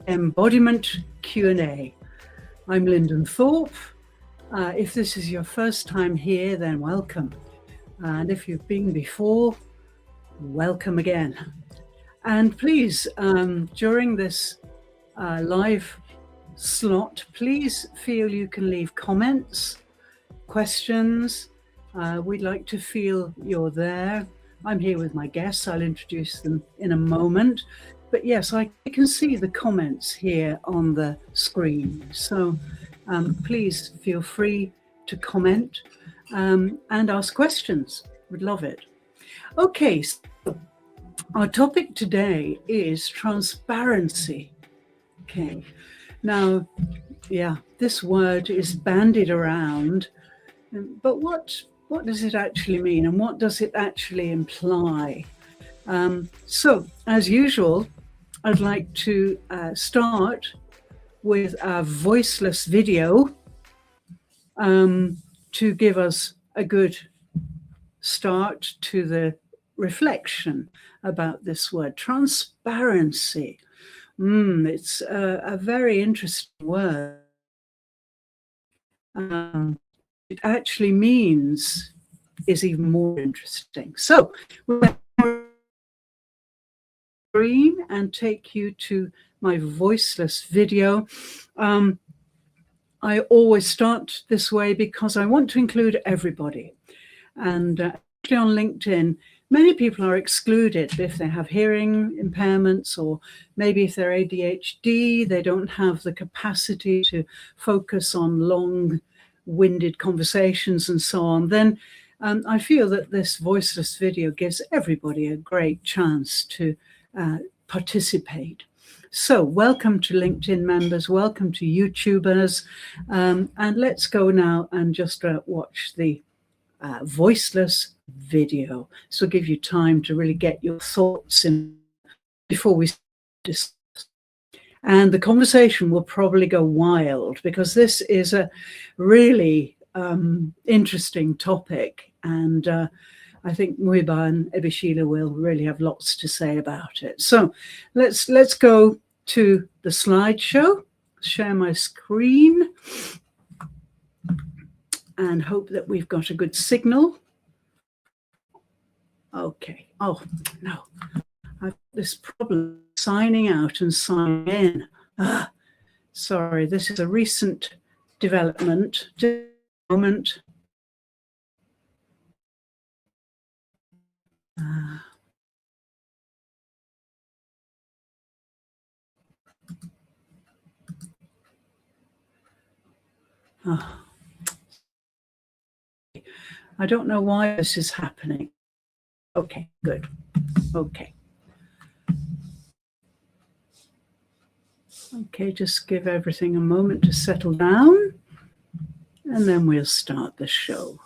Embodiment Q&A. I'm Lyndon Thorpe. If this is your first time here, then welcome. And if you've been before, welcome again. And please, during this live slot, please feel you can leave comments, questions. We'd like to feel you're there. I'm here with my guests. I'll introduce them in a moment. But yes, I can see the comments here on the screen. So please feel free to comment and ask questions. We'd love it. Okay, so our topic today is transparency. Okay, now, yeah, this word is bandied around, but what does it actually mean and what does it actually imply? So, as usual, I'd like to start with a voiceless video to give us a good start to the reflection about this word, transparency. It's a very interesting word. It actually means is even more interesting. So we'll screen and take you to my voiceless video. I always start this way because I want to include everybody. And actually on LinkedIn, many people are excluded if they have hearing impairments, or maybe if they're ADHD, they don't have the capacity to focus on long-winded conversations and so on. Then I feel that this voiceless video gives everybody a great chance to participate. So welcome to LinkedIn members, welcome to YouTubers, and let's go now and just watch the voiceless video. This will give you time to really get your thoughts in before we discuss. And the conversation will probably go wild because this is a really interesting topic, and I think Muiba and Ebishila will really have lots to say about it. So let's go to the slideshow, share my screen, and hope that we've got a good signal. Okay. Oh, no. I've this problem signing out and signing in. Sorry, this is a recent development. Just a moment. I don't know why this is happening. Okay, good. Okay. Okay, just give everything a moment to settle down, and then we'll start the show.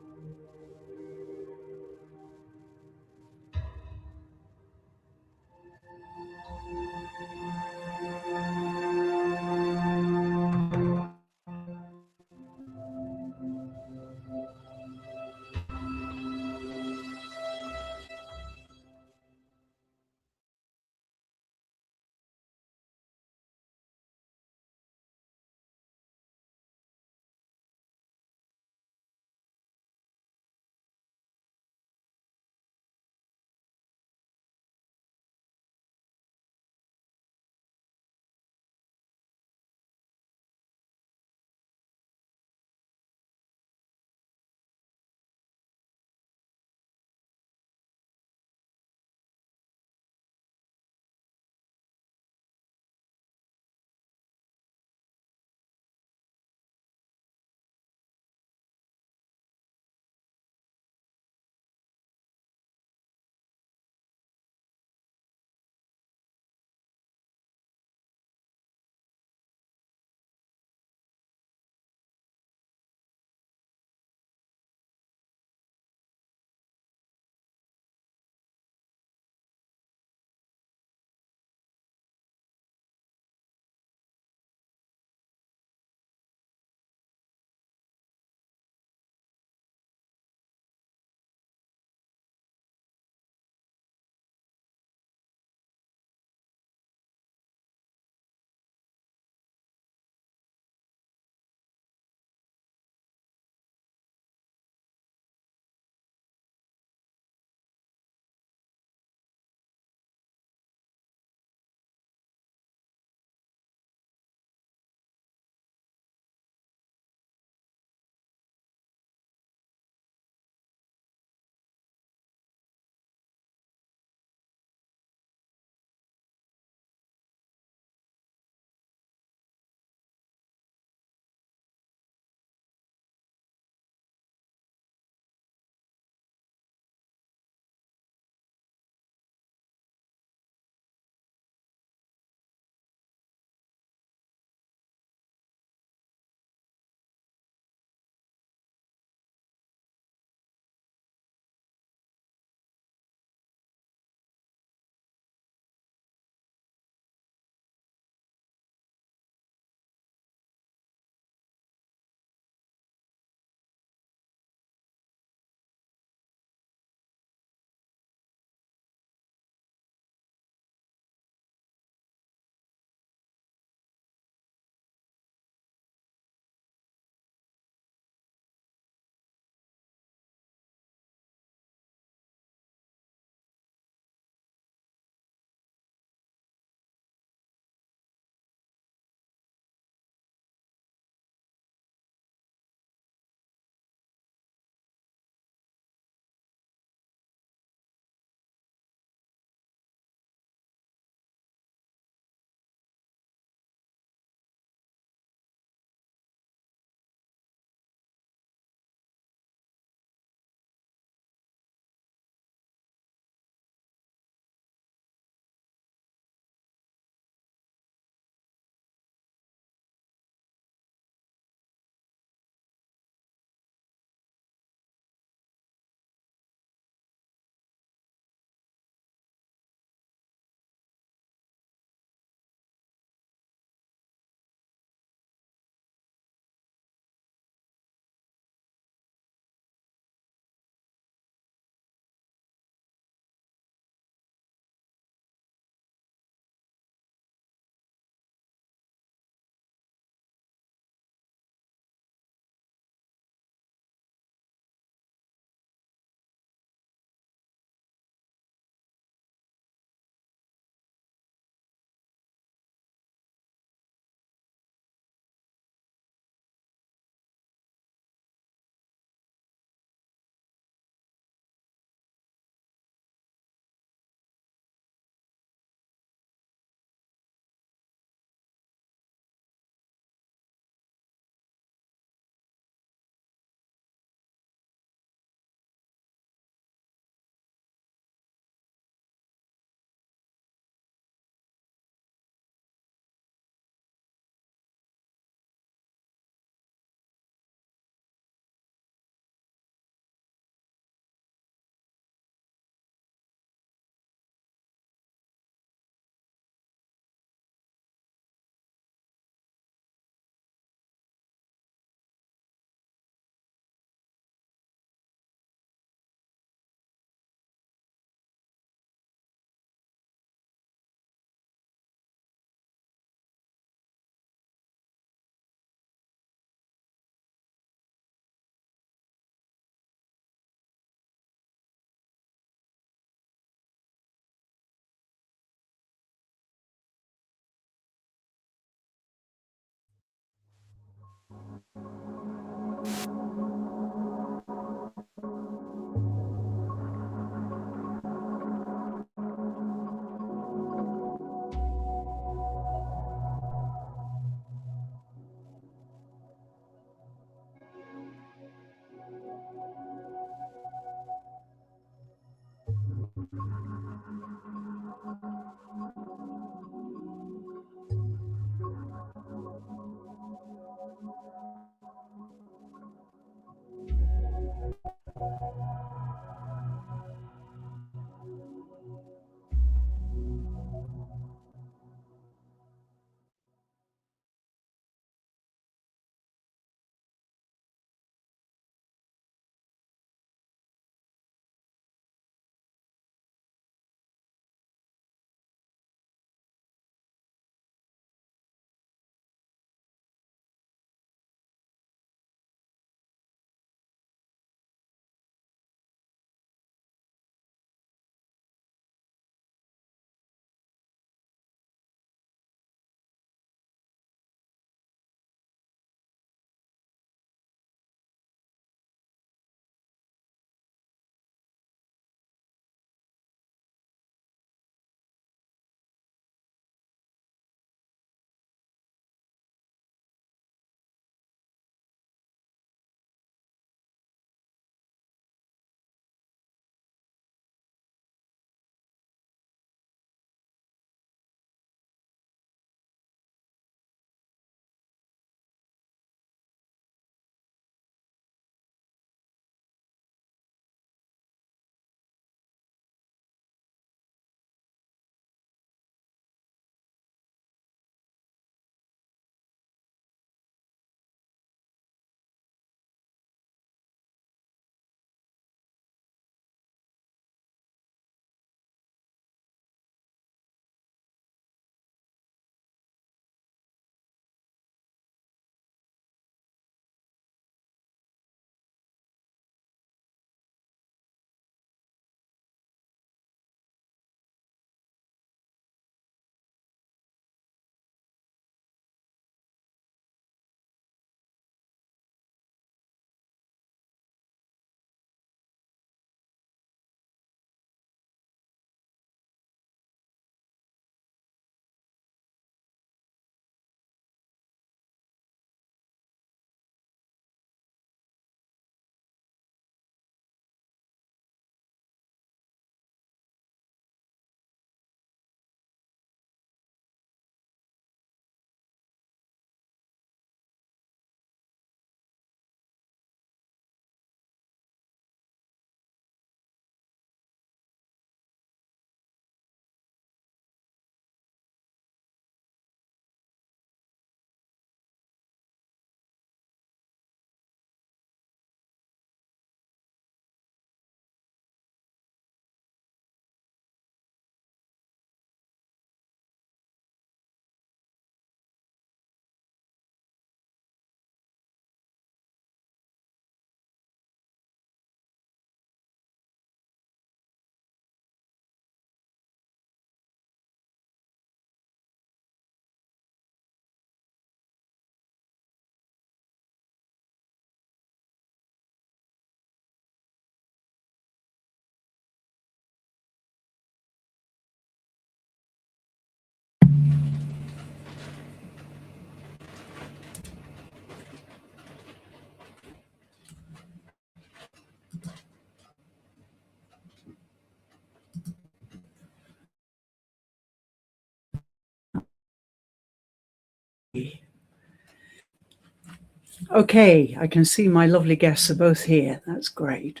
Okay, I can see my lovely guests are both here. That's great.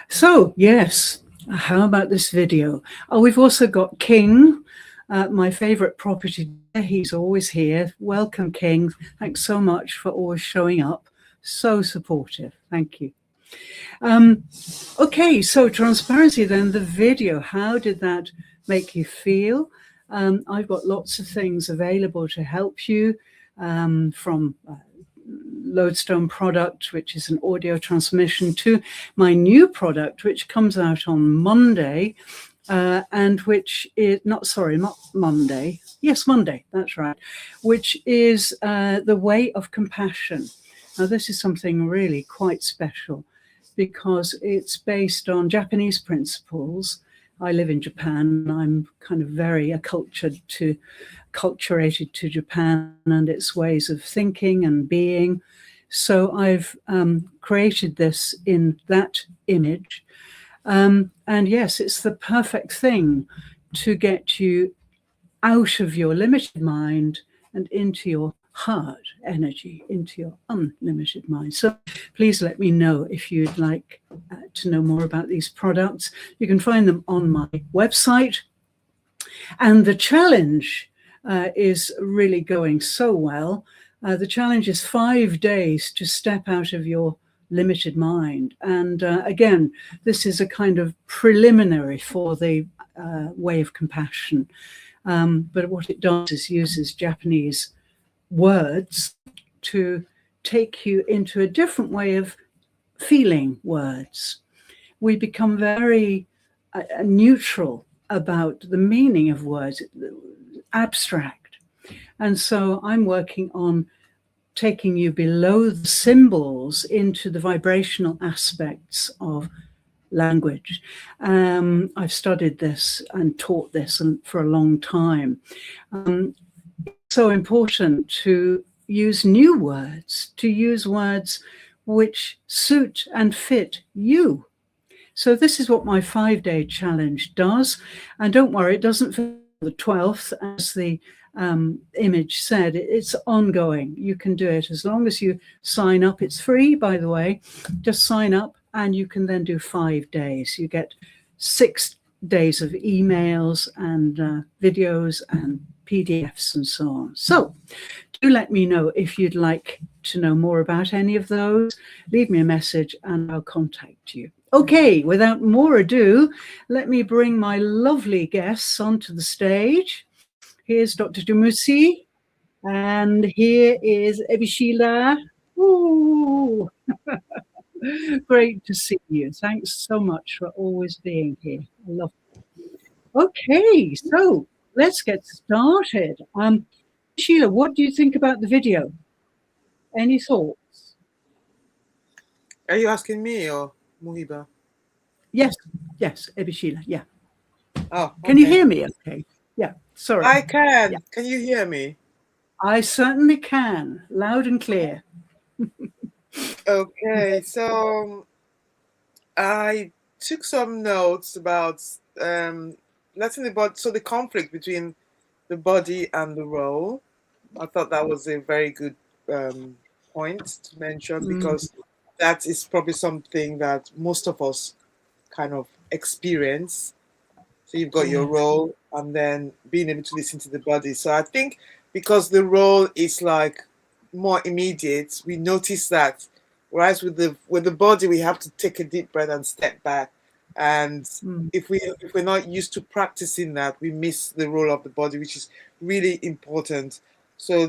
So, yes, how about this video? Oh, we've also got King, my favorite property. He's always here. Welcome, King. Thanks so much for always showing up. So supportive. Thank you. Okay, so transparency then, the video, how did that make you feel? I've got lots of things available to help you, from Lodestone product, which is an audio transmission, to my new product, which comes out on Monday, and which is not Monday. Yes, Monday, that's right, which is the way of compassion. Now, this is something really quite special because it's based on Japanese principles. I live in Japan. I'm kind of very acculturated to Japan and its ways of thinking and being. So I've created this in that image. And yes, it's the perfect thing to get you out of your limited mind and into your heart energy, into your unlimited mind. So please let me know if you'd like to know more about these products. You can find them on my website. And the challenge is really going so well. The challenge is 5 days to step out of your limited mind. And again, this is a kind of preliminary for the way of compassion. But what it does is uses Japanese words to take you into a different way of feeling words. We become very neutral about the meaning of words, abstract. And so I'm working on taking you below the symbols into the vibrational aspects of language. I've studied this and taught this for a long time. It's so important to use new words, to use words which suit and fit you. So this is what my 5-day challenge does. And don't worry, it doesn't finish the 12th, as the image said. It's ongoing. You can do it as long as you sign up. It's free, by the way. Just sign up and you can then do 5 days. You get 6 days of emails and videos and PDFs and so on. So do let me know if you'd like to know more about any of those. Leave me a message and I'll contact you. Okay, without more ado, let me bring my lovely guests onto the stage. Here's Dr. Dumuzi, and here is Ebishila. Ooh. Great to see you. Thanks so much for always being here. I love it. Okay, so let's get started. Sheila, what do you think about the video? Any thoughts? Are you asking me or Muhiba? Yes, Ebishila, yeah. Oh, okay. Can you hear me okay? Yeah, sorry. I can. Yeah. Can you hear me? I certainly can, loud and clear. Okay, so I took some notes about letting the body, so the conflict between the body and the role. I thought that was a very good point to mention because that is probably something that most of us kind of experience. So you've got your role and then being able to listen to the body. So I think because the role is like more immediate, we notice that. Whereas with the body, we have to take a deep breath and step back. And if we're not used to practicing that, we miss the role of the body, which is really important. So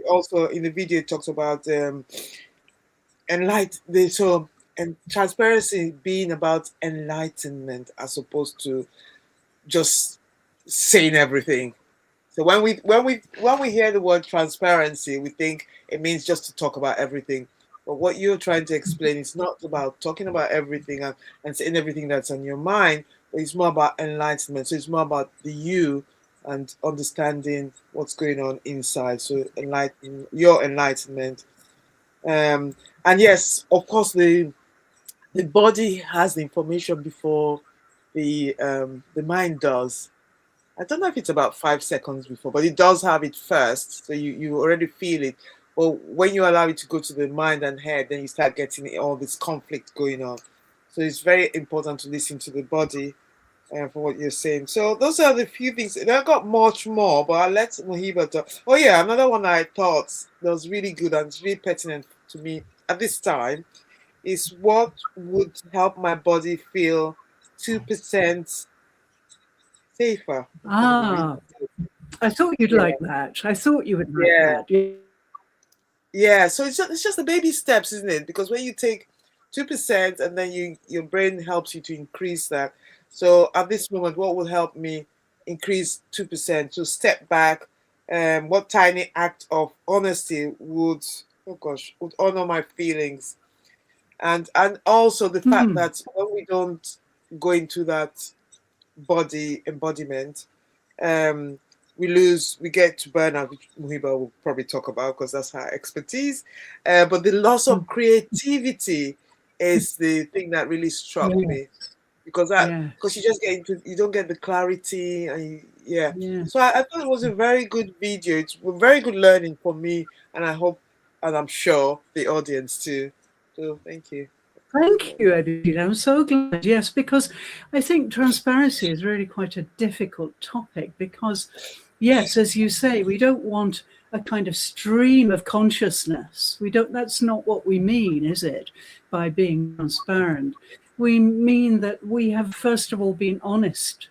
also in the video it talks about and transparency being about enlightenment as opposed to just saying everything. So when we hear the word transparency, we think it means just to talk about everything. But what you're trying to explain is not about talking about everything and saying everything that's on your mind, but it's more about enlightenment. So it's more about the you and understanding what's going on inside. So your enlightenment. And yes, of course, the body has the information before the mind does. I don't know if it's about 5 seconds before, but it does have it first. So you already feel it. But when you allow it to go to the mind and head, then you start getting all this conflict going on. So it's very important to listen to the body for what you're saying. So those are the few things. I've got much more, but I'll let Mohiba talk. Oh yeah, another one I thought that was really good and it's really pertinent to me at this time is what would help my body feel 2% safer. I can't even read. Ah, I thought you'd Yeah, like that. I thought you would like yeah, that. Yeah. yeah. So it's just the baby steps, isn't it? Because when you take 2% and then your brain helps you to increase that. So at this moment, what will help me increase 2%? To step back. What tiny act of honesty would, oh gosh, would honor my feelings, and also the fact Hmm. that when we don't go into that body embodiment, um, we get to burnout, which Muhiba will probably talk about because that's her expertise. But the loss Hmm. of creativity is the thing that really struck Yeah. me because Yes. you just get into, you don't get the clarity and yeah. Yeah. So I thought it was a very good video. It's a very good learning for me, and I hope and I'm sure the audience too. So thank you. Thank you, Eddie. I'm so glad. Yes, because I think transparency is really quite a difficult topic because, yes, as you say, we don't want a kind of stream of consciousness. We don't, that's not what we mean, is it, by being transparent? We mean that we have, first of all, been honest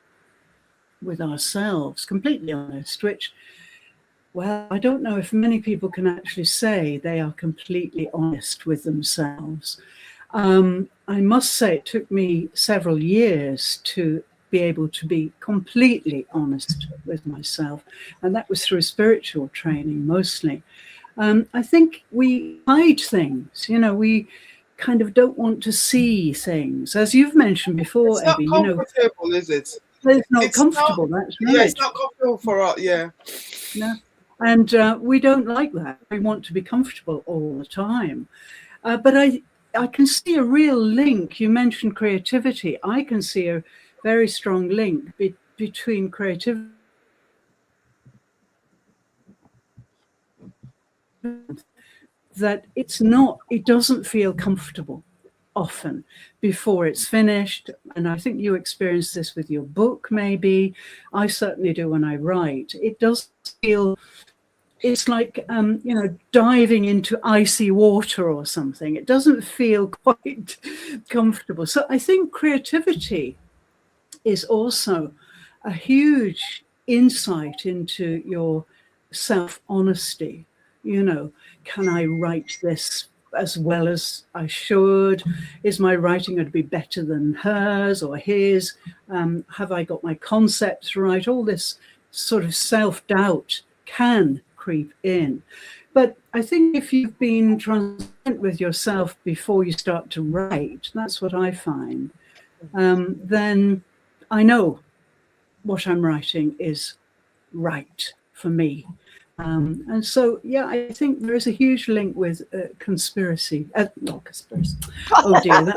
with ourselves, completely honest, which, well, I don't know if many people can actually say they are completely honest with themselves. I must say it took me several years to be able to be completely honest with myself, and that was through spiritual training mostly. I think we hide things, we kind of don't want to see things. As you've mentioned before, It's not Evie, comfortable, is it? it's not It's not. comfortable, that's Yeah, it's right. not comfortable for us. Yeah. No. And we don't like that. We want to be comfortable all the time. But I can see a real link. You mentioned creativity. I can see a very strong link between creativity that it doesn't feel comfortable often before it's finished. And I think you experience this with your book, maybe. I certainly do when I write. It does feel, it's like, diving into icy water or something. It doesn't feel quite comfortable. So I think creativity is also a huge insight into your self-honesty. Can I write this as well as I should? Is my writing going to be better than hers or his? Have I got my concepts right? All this sort of self-doubt can creep in. But I think if you've been transparent with yourself before you start to write, that's what I find, then I know what I'm writing is right for me. And so, yeah, I think there is a huge link with conspiracy. Not conspiracy. Oh dear,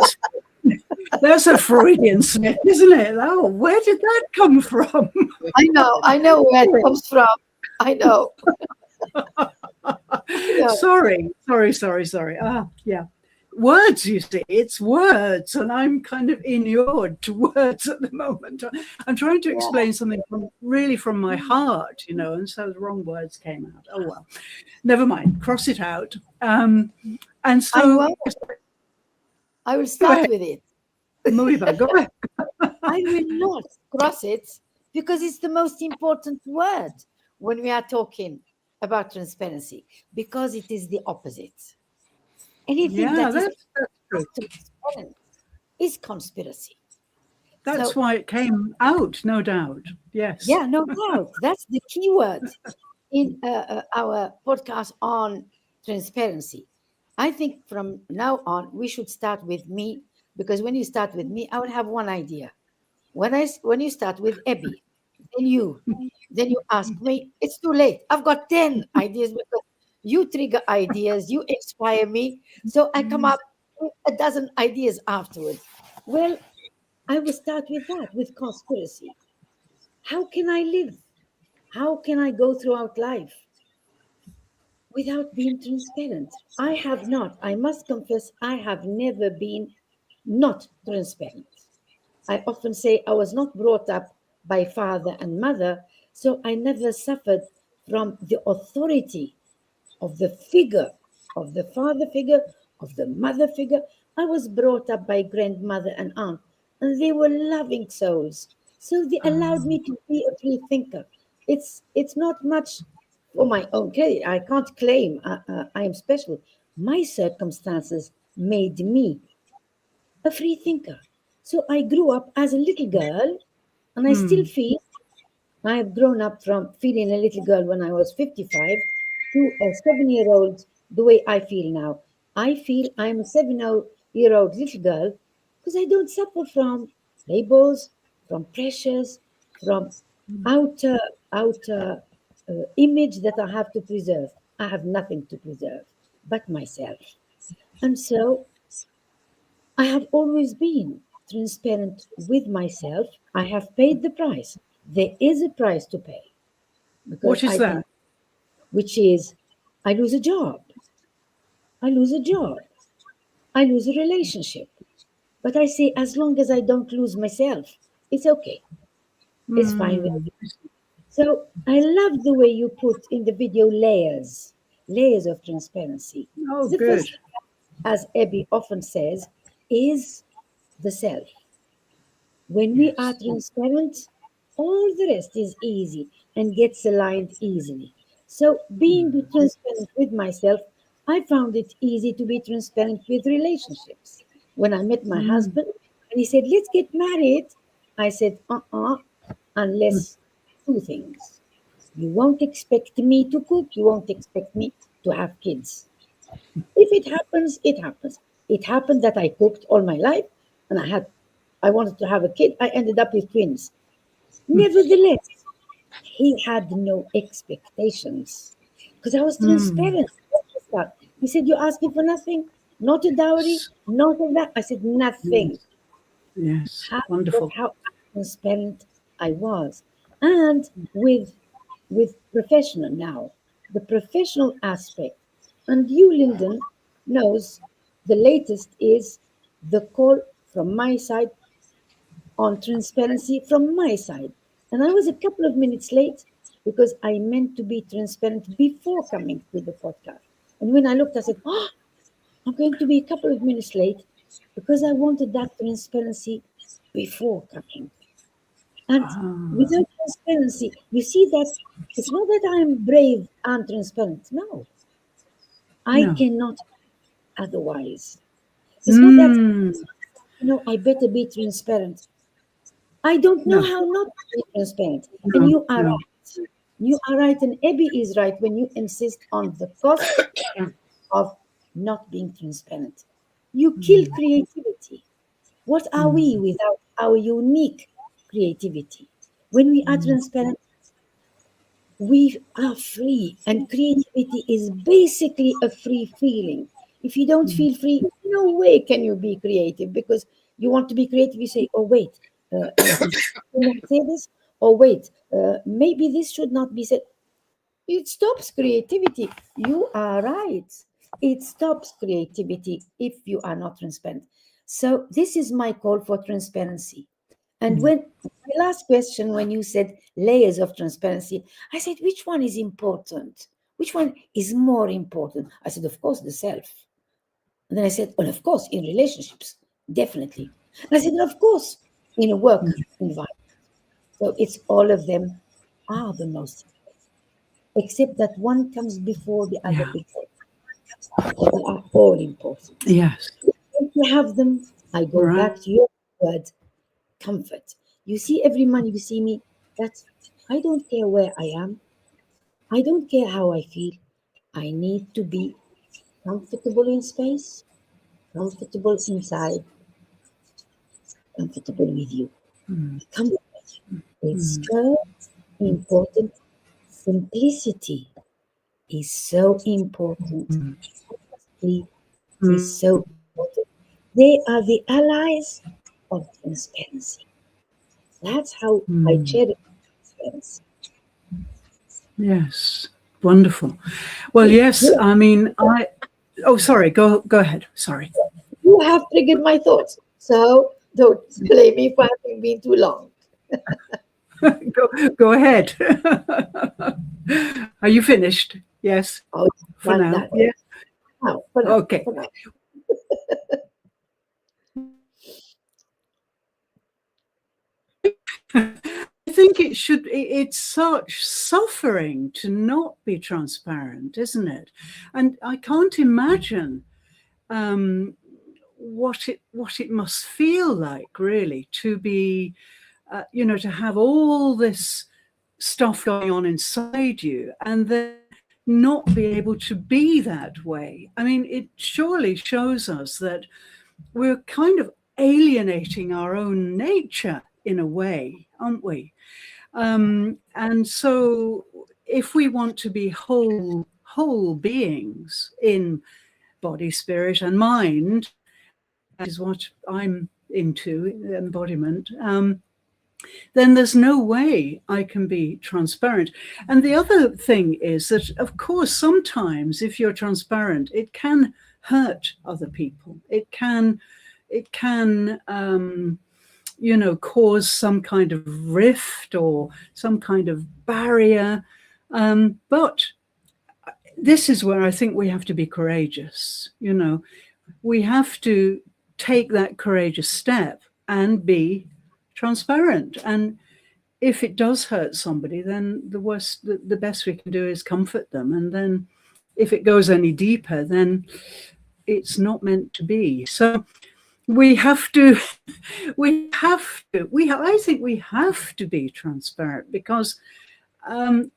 that's a Freudian slip, isn't it? Oh, where did that come from? I know where it comes from. I know. Sorry. Yeah. Words, you see, it's words, and I'm kind of inured to words at the moment. I'm trying to explain something really from my heart, and so the wrong words came out. Oh well, never mind. Cross it out. And so I will start with it. Mohiba, go ahead. I will not cross it because it's the most important word when we are talking about transparency, because it is the opposite. Anything that is transparent is conspiracy. That's why it came out, no doubt. Yes. Yeah, no doubt. That's the key word in our podcast on transparency. I think from now on, we should start with me, because when you start with me, I will have one idea. When you start with Abby, then you ask me, it's too late. I've got 10 ideas because you trigger ideas, you inspire me. So I come up with a dozen ideas afterwards. Well, I will start with that, with conspiracy. How can I live? How can I go throughout life without being transparent. I have not, I must confess, I have never been not transparent. I often say I was not brought up by father and mother, so I never suffered from the authority of the figure, of the father figure, of the mother figure. I was brought up by grandmother and aunt, and they were loving souls. So they allowed me to be a free thinker. It's not much for my own credit. I can't claim I am special. My circumstances made me a free thinker. So I grew up as a little girl, and I still feel I have grown up from feeling a little girl when I was 55 to a 7-year-old the way I feel now. I feel I'm a 7-year-old little girl because I don't suffer from labels, from pressures, from outer outer image that I have to preserve. I have nothing to preserve but myself. And so I have always been transparent with myself. I have paid the price. There is a price to pay because What is I can, that? which is I lose a job. I lose a job. I lose a relationship. But I say, as long as I don't lose myself, it's okay. It's fine with me. So I love the way you put in the video layers of transparency. Oh, The good. first, as Abby often says, is the self. When we are Yes. transparent, all the rest is easy and gets aligned easily. So, being transparent with myself, I found it easy to be transparent with relationships. When I met my husband and he said, "Let's get married," I said, unless two things. You won't expect me to cook, you won't expect me to have kids. If it happens, it happens. It happened that I cooked all my life and I wanted to have a kid. I ended up with twins. Nevertheless, he had no expectations because I was transparent. What was that? He said, "You're asking for nothing? Not a dowry? Not a that?" I said, "Nothing." Yes. That's Wonderful. how transparent I was. And with professional now, the professional aspect. And you, Lyndon, knows the latest is the call from my side on transparency from my side. And I was a couple of minutes late because I meant to be transparent before coming to the podcast. And when I looked, I said, "Oh, I'm going to be a couple of minutes late because I wanted that transparency before coming." And without transparency, you see that it's not that I'm brave and transparent. No, I No. cannot otherwise. It's not that, Mm. I better be transparent. I don't know No. how not to be transparent. And No. you are No. right. You are right. And Abby is right when you insist on the cost of not being transparent. You kill creativity. What are we without our unique creativity? When we are transparent, we are free, and creativity is basically a free feeling. If you don't feel free, no way can you be creative because you want to be creative. You say, "Oh, wait, can I say this? Oh, wait, maybe this should not be said." It stops creativity. You are right. It stops creativity if you are not transparent. So, this is my call for transparency. And when my last question, when you said layers of transparency, I said, which one is important? Which one is more important? I said, of course, the self. And then I said, well, of course, in relationships, definitely. And I said, of course, in a work environment. So it's all of them are the most, except that one comes before the other Yeah. before. They are all important. Yes. If you have them, I go Right. back to your word, comfort. You see, every man you see me, that I don't care where I am. I don't care how I feel. I need to be comfortable in space, comfortable inside, comfortable with you. Comfort is so important. Simplicity is so important. Honesty is so important. They are the allies of transparency. That's how I cherish transparency. Yes. Wonderful. Well, yes, I mean, oh, sorry, go ahead. Sorry. You have triggered my thoughts, so don't blame me for having been too long. Go ahead. Are you finished? Yes, Oh, for now. done. Yeah. Now, for now, Okay. for now. I think it's such suffering to not be transparent, isn't it? And I can't imagine what it must feel like, really, to be, to have all this stuff going on inside you and then not be able to be that way. I mean, it surely shows us that we're kind of alienating our own nature in a way, aren't we? And so if we want to be whole beings in body, spirit, and mind, that is what I'm into, embodiment, then there's no way I can be transparent. And the other thing is that, of course, sometimes if you're transparent, it can hurt other people. It can cause some kind of rift or some kind of barrier. But this is where I think we have to be courageous. We have to take that courageous step and be transparent. And if it does hurt somebody, then the best we can do is comfort them. And then if it goes any deeper, then it's not meant to be. So I think we have to be transparent, because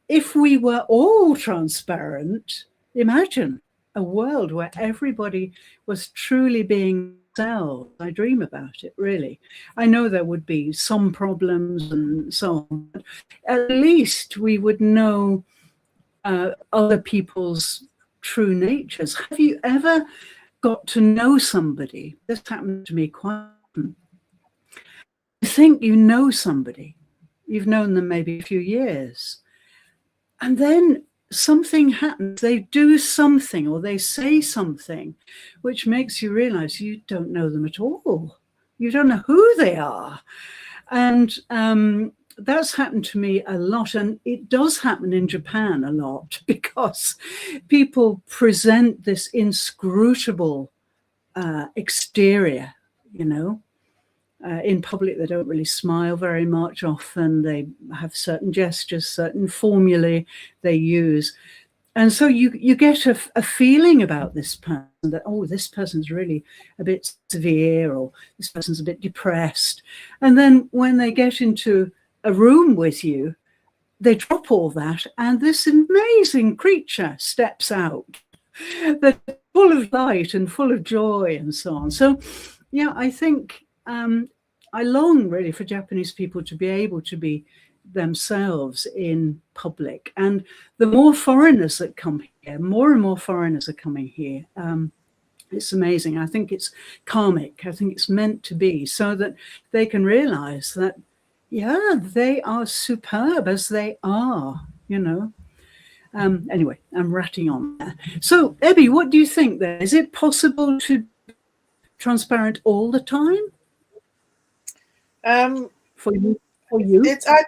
if we were all transparent, imagine a world where everybody was truly being themselves. I dream about it, really. I know there would be some problems and so on, but at least we would know other people's true natures. Have you ever got to know somebody? This happened to me quite often. You think you know somebody, you've known them maybe a few years, and then something happens, they do something or they say something which makes you realize you don't know them at all. You don't know who they are. And that's happened to me a lot. And it does happen in Japan a lot, because people present this inscrutable exterior, in public. They don't really smile very much often. They have certain gestures, certain formulae they use. And so you get a feeling about this person that, oh, this person's really a bit severe, or this person's a bit depressed. And then when they get into a room with you, they drop all that, and this amazing creature steps out that's full of light and full of joy and so on. So, yeah, I think I long really for Japanese people to be able to be themselves in public. And the more foreigners that come here, more and more foreigners are coming here. It's amazing. I think it's karmic. I think it's meant to be, so that they can realize that, yeah, they are superb as they are, Anyway, I'm ratting on there. So, Ebby, what do you think there? Is it possible to be transparent all the time? For you? It's I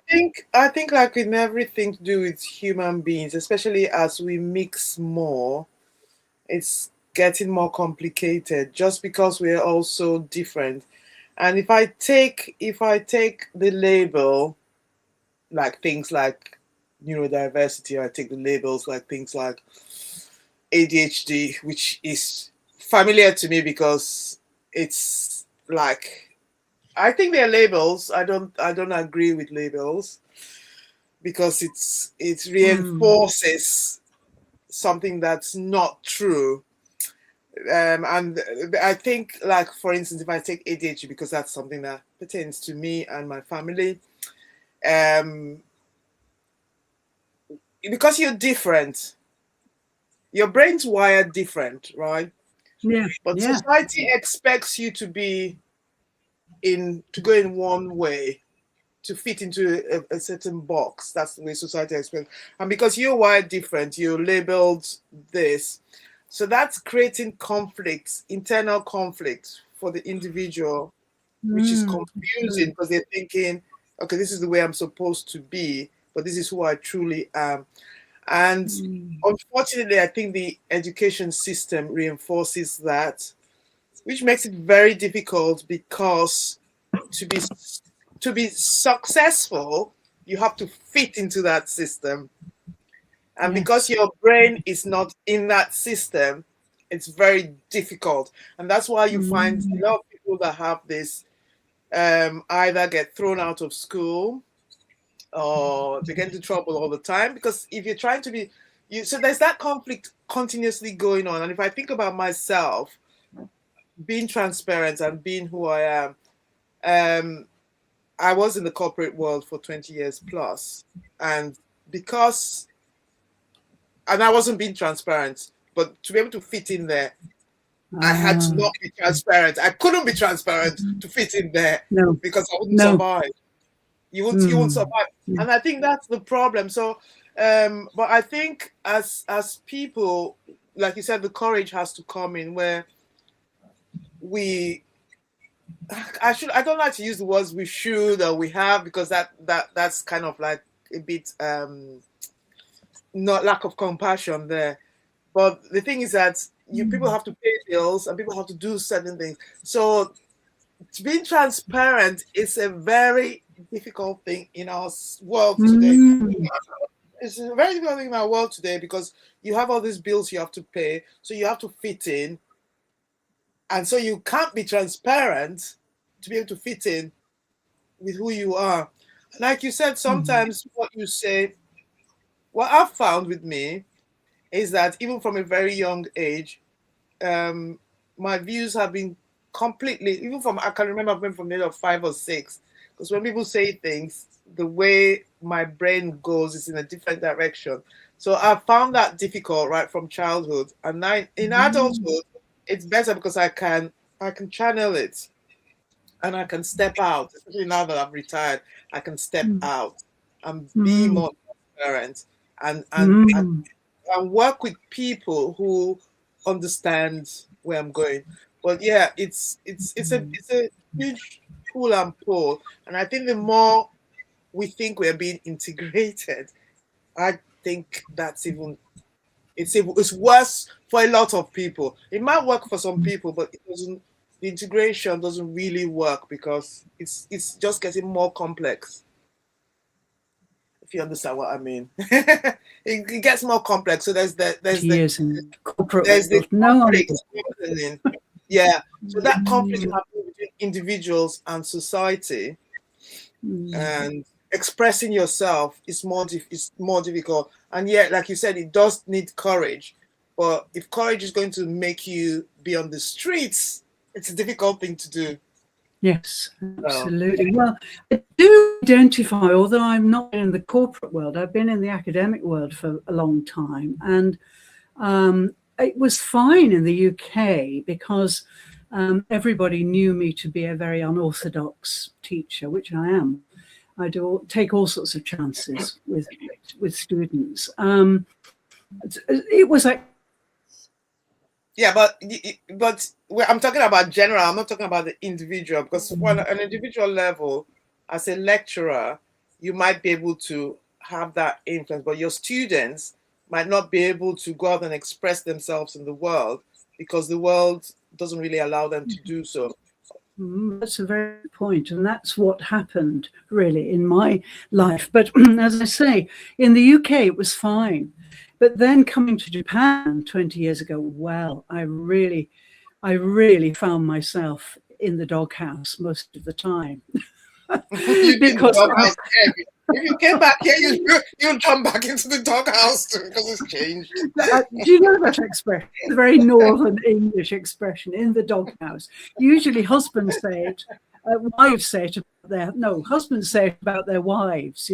think like in everything to do with human beings, especially as we mix more, it's getting more complicated, just because we're all so different. And if I take the label, like things like neurodiversity, I take the labels like things like ADHD, which is familiar to me because it's like, I think they're labels. I don't agree with labels, because it reinforces something that's not true. And I think, like, for instance, if I take ADHD, because that's something that pertains to me and my family, because you're different, your brain's wired different, right? Yeah. But yeah. society expects you to go in one way, to fit into a certain box. That's the way society expects. And because you're wired different, you're labeled this. So that's creating conflicts, internal conflicts for the individual, which is confusing because they're thinking, okay, this is the way I'm supposed to be, but this is who I truly am. And unfortunately, I think the education system reinforces that, which makes it very difficult because to be successful, you have to fit into that system. And because your brain is not in that system, it's very difficult. And that's why you find a lot of people that have this either get thrown out of school or they get into trouble all the time. Because if you're trying to be, so there's that conflict continuously going on. And if I think about myself, being transparent and being who I am, I was in the corporate world for 20 years plus. And I wasn't being transparent, but to be able to fit in there, I had to not be transparent. I couldn't be transparent to fit in there because I wouldn't survive. You won't survive. And I think that's the problem. So, but I think as people, like you said, the courage has to come in where I don't like to use the words we should or we have, because that's kind of like a bit not lack of compassion there. But the thing is that people have to pay bills and people have to do certain things. So being transparent is a very difficult thing in our world today. It's a very difficult thing in our world today because you have all these bills you have to pay, so you have to fit in. And so you can't be transparent to be able to fit in with who you are. Like you said, sometimes what you say, what I've found with me is that even from a very young age, my views have been completely, I can remember from the age of 5 or 6, because when people say things, the way my brain goes is in a different direction. So I found that difficult right from childhood. And now in adulthood, it's better because I can channel it and I can step out, especially now that I'm retired. I can step out and be more transparent and work with people who understand where I'm going. But yeah, it's a huge pull and pull. And I think the more we think we're being integrated, I think that's it's worse for a lot of people. It might work for some people, but the integration doesn't really work because it's just getting more complex. If you understand what I mean. it gets more complex. So there's the conflict. Yeah. So that conflict happens between individuals and society, and expressing yourself is more difficult. And yet, like you said, it does need courage. But if courage is going to make you be on the streets, it's a difficult thing to do. Yes, absolutely. Well, I do identify, although I'm not in the corporate world, I've been in the academic world for a long time. And it was fine in the UK because everybody knew me to be a very unorthodox teacher, which I am. I do take all sorts of chances with students. It was like, yeah, but I'm talking about general. I'm not talking about the individual, because on an individual level, as a lecturer, you might be able to have that influence, but your students might not be able to go out and express themselves in the world because the world doesn't really allow them to do so. That's a very good point, and that's what happened really in my life. But as I say, in the UK it was fine, but then coming to Japan 20 years ago, well, I really found myself in the doghouse most of the time. Because if you came back here, you'll jump back into the doghouse too, because it's changed. Do you know that expression? It's a very northern English expression, in the doghouse. Usually husbands say it, wives say it husbands say it about their wives,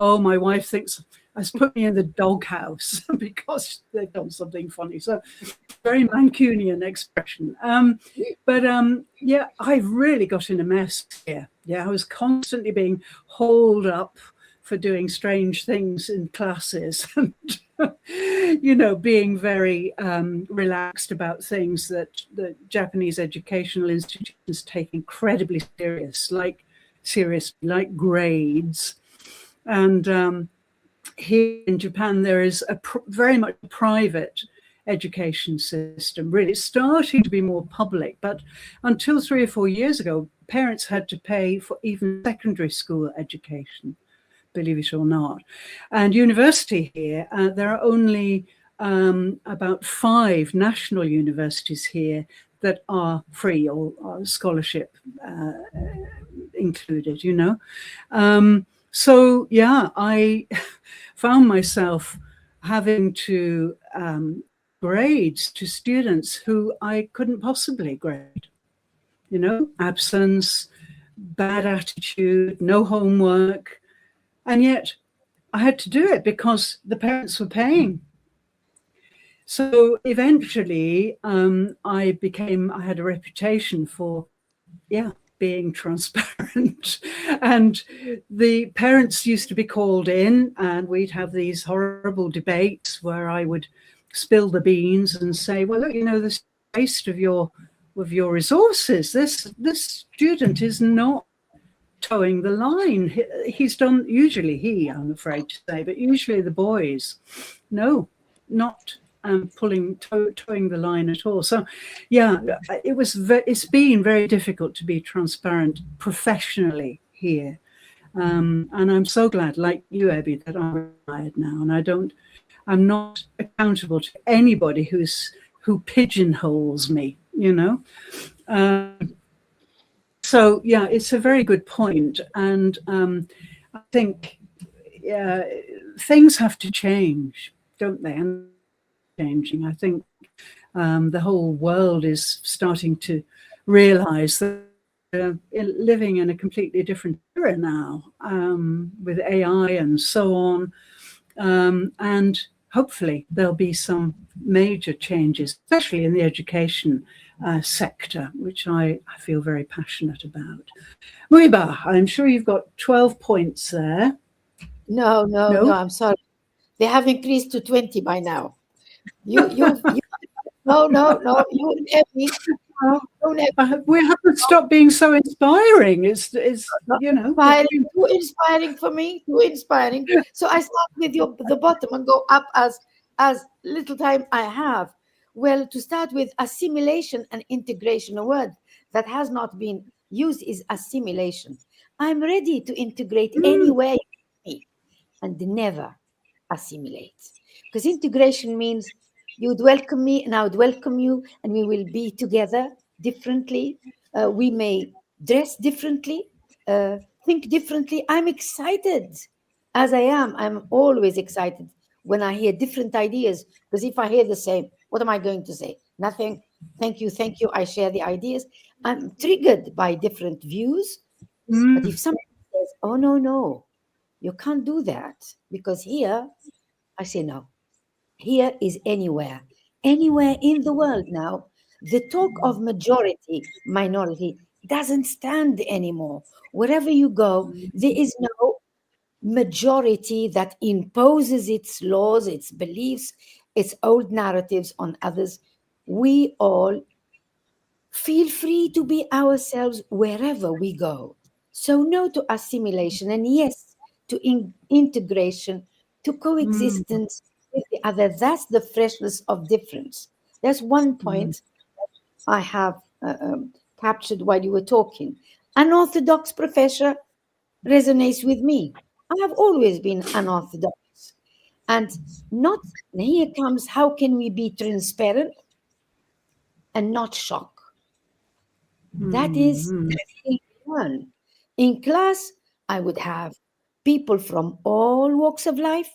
oh, my wife has put me in the doghouse because they've done something funny. So very Mancunian expression. Yeah, I've really got in a mess here. Yeah, I was constantly being hauled up for doing strange things in classes and, being very relaxed about things that the Japanese educational institutions take incredibly seriously, like grades. And here in Japan, there is very much private education system, really starting to be more public. But until 3 or 4 years ago, parents had to pay for even secondary school education, believe it or not. And university here, there are only about 5 national universities here that are free or scholarship included, So, yeah, I found myself having to grades to students who I couldn't possibly grade. Absence, bad attitude, no homework. And yet I had to do it because the parents were paying. So eventually I had a reputation for, being transparent. And the parents used to be called in and we'd have these horrible debates where I would spill the beans and say, well, look, this is a waste of your resources. This student is not towing the line. He's done, usually I'm afraid to say, but usually the boys, no, not towing the line at all. So, yeah, it's been very difficult to be transparent professionally here. And I'm so glad, like you, Abby, that I'm retired now, and I'm not accountable to anybody who pigeonholes me, So, yeah, it's a very good point. And I think things have to change, don't they? And changing. I think the whole world is starting to realize that we're living in a completely different era now with AI and so on. And hopefully there'll be some major changes, especially in the education sector, which I feel very passionate about. Muiba, I'm sure you've got 12 points there. No, I'm sorry. They have increased to 20 by now. No, you and Emmy. We have to stop being so inspiring. It's too inspiring for me. Too inspiring. So I start with the bottom and go up as little time I have. Well, to start with, assimilation and integration, a word that has not been used is assimilation. I'm ready to integrate anywhere you me and never assimilate. Because integration means you would welcome me and I would welcome you, and we will be together differently. We may dress differently, think differently. I'm excited as I am. I'm always excited when I hear different ideas, because if I hear the same, what am I going to say? Nothing. Thank you. I share the ideas. I'm triggered by different views. But if somebody says, oh, no, you can't do that, because here, I say no. Here is anywhere in the world now. The talk of majority, minority doesn't stand anymore. Wherever you go, there is no majority that imposes its laws, its beliefs, its old narratives on others. We all feel free to be ourselves wherever we go. So, no to assimilation, and yes to integration, to coexistence with the other. That's the freshness of difference. That's one point I have captured while you were talking. Unorthodox professor resonates with me. I have always been unorthodox. And here comes, how can we be transparent and not shock? That is one. In class, I would have people from all walks of life,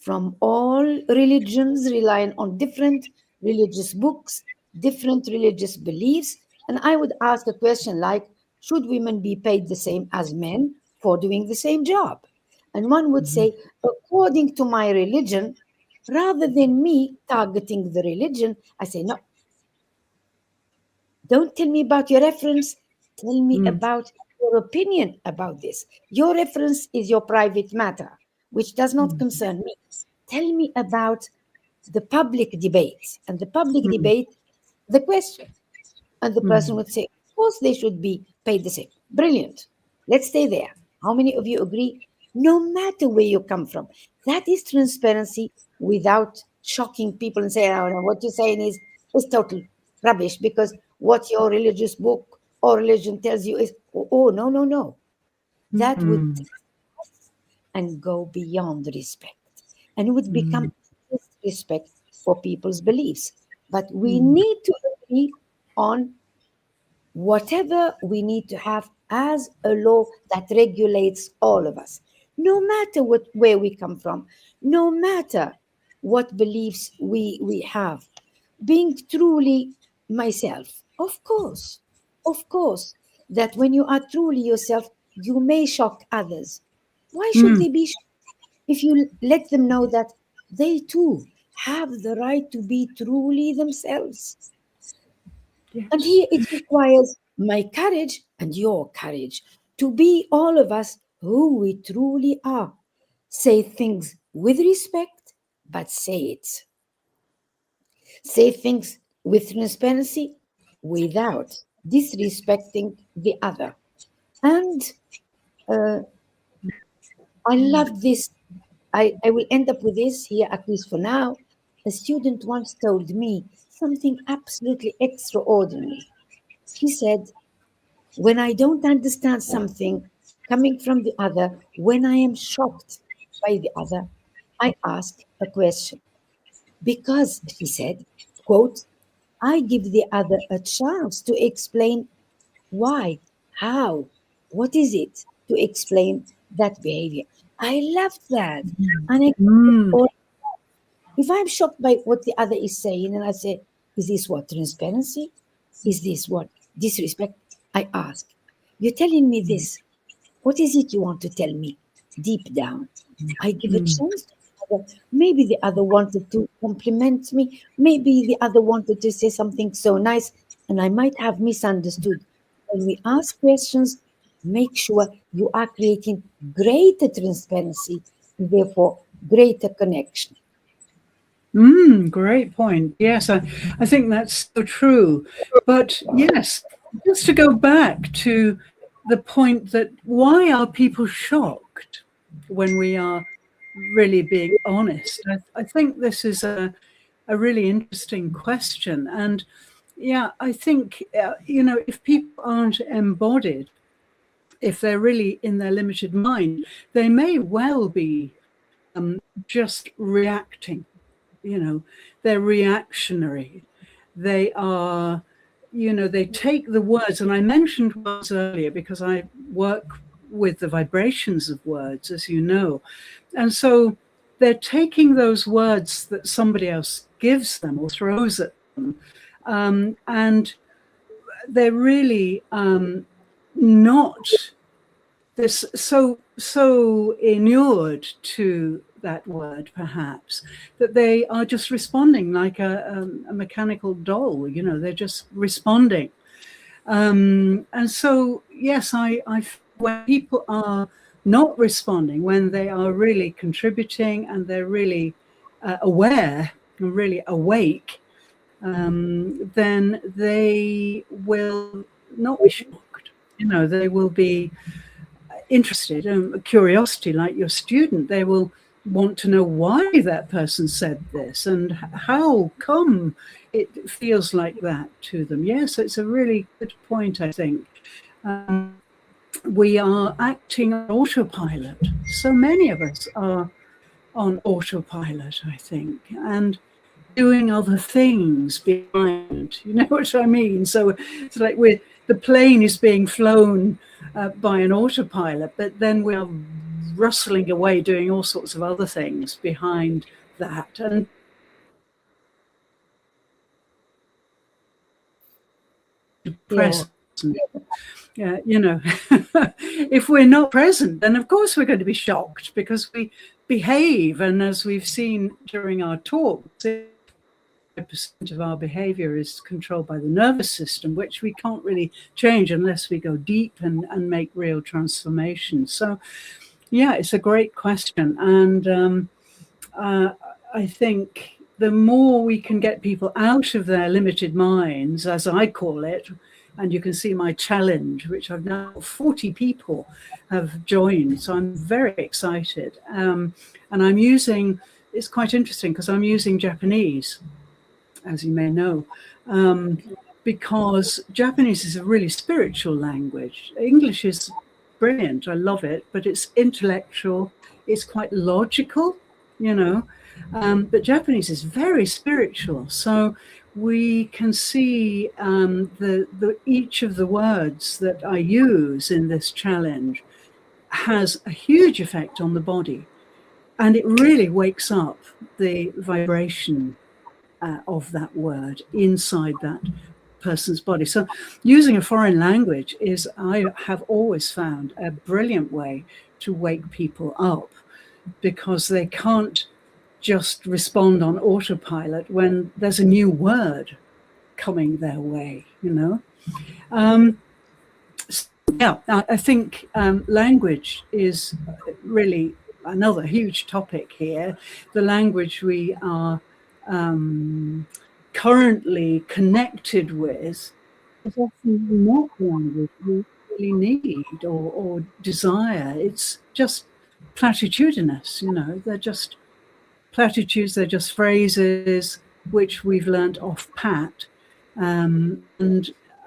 from all religions, relying on different religious books, different religious beliefs. And I would ask a question like, should women be paid the same as men for doing the same job? And one would say, according to my religion, rather than me targeting the religion, I say, no, don't tell me about your reference. Tell me about your your opinion about this. Your reference is your private matter, which does not concern me. Tell me about the public debate. And the public debate, the question. And the person would say, of course, they should be paid the same. Brilliant. Let's stay there. How many of you agree? No matter where you come from. That is transparency without shocking people and saying, oh, no, what you're saying is total rubbish because what your religious book or religion tells you is, oh, no, no, no. That would and go beyond respect. And it would become disrespect for people's beliefs. But we need to agree on whatever we need to have as a law that regulates all of us, no matter where we come from, no matter what beliefs we have. Being truly myself, of course, that when you are truly yourself, you may shock others. Why should they be shocked if you let them know that they too have the right to be truly themselves? Yes. And here it requires my courage and your courage to be all of us who we truly are. Say things with respect, but say it. Say things with transparency without disrespecting the other. And I love this. I will end up with this here, at least for now. A student once told me something absolutely extraordinary. She said, when I don't understand something coming from the other, when I am shocked by the other, I ask a question. Because, she said, quote, I give the other a chance to explain why, how, what is it to explain that behavior. I love that. And if I'm shocked by what the other is saying, and I say, is this what transparency? Is this what disrespect? I ask, you're telling me this. What is it you want to tell me deep down? I give a chance to the other. Maybe the other wanted to compliment me. Maybe the other wanted to say something so nice, and I might have misunderstood. When we ask questions, make sure you are creating greater transparency, and therefore greater connection. Great point. Yes, I think that's so true. But yes, just to go back to the point that why are people shocked when we are really being honest? I think this is a really interesting question. And yeah, I think, if people aren't embodied, if they're really in their limited mind, they may well be just reacting. They're reactionary. They are, they take the words, and I mentioned words earlier because I work with the vibrations of words, as you know. And so they're taking those words that somebody else gives them or throws at them, and they're really not this so inured to that word, perhaps, that they are just responding like a mechanical doll. They're just responding. And so, yes, when people are not responding, when they are really contributing and they're really aware and really awake, then they will not be shocked. They will be interested, curiosity, like your student. They will want to know why that person said this and how come it feels like that to them. Yes, it's a really good point, I think. We are acting on autopilot. So many of us are on autopilot, I think, and doing other things behind. You know what I mean? So it's like the plane is being flown by an autopilot, but then we're rustling away doing all sorts of other things behind that. And present. If we're not present, then of course we're going to be shocked because we behave, and as we've seen during our talk, of our behavior is controlled by the nervous system, which we can't really change unless we go deep and make real transformation. So, yeah, it's a great question. And I think the more we can get people out of their limited minds, as I call it, and you can see my challenge, which I've now 40 people have joined. So I'm very excited. And I'm using, it's quite interesting because I'm using Japanese, as you may know, because Japanese is a really spiritual language. English is brilliant. I love it, but it's intellectual. It's quite logical, you know, but Japanese is very spiritual. So we can see each of the words that I use in this challenge has a huge effect on the body. And it really wakes up the vibration of that word inside that person's body. So using a foreign language is, I have always found, a brilliant way to wake people up, because they can't just respond on autopilot when there's a new word coming their way, you know. Yeah, I think language is really another huge topic here. The language we are currently connected with is often not the language we really need or desire. It's just platitudinous, you know. They're just platitudes, they're just phrases which we've learnt off pat, and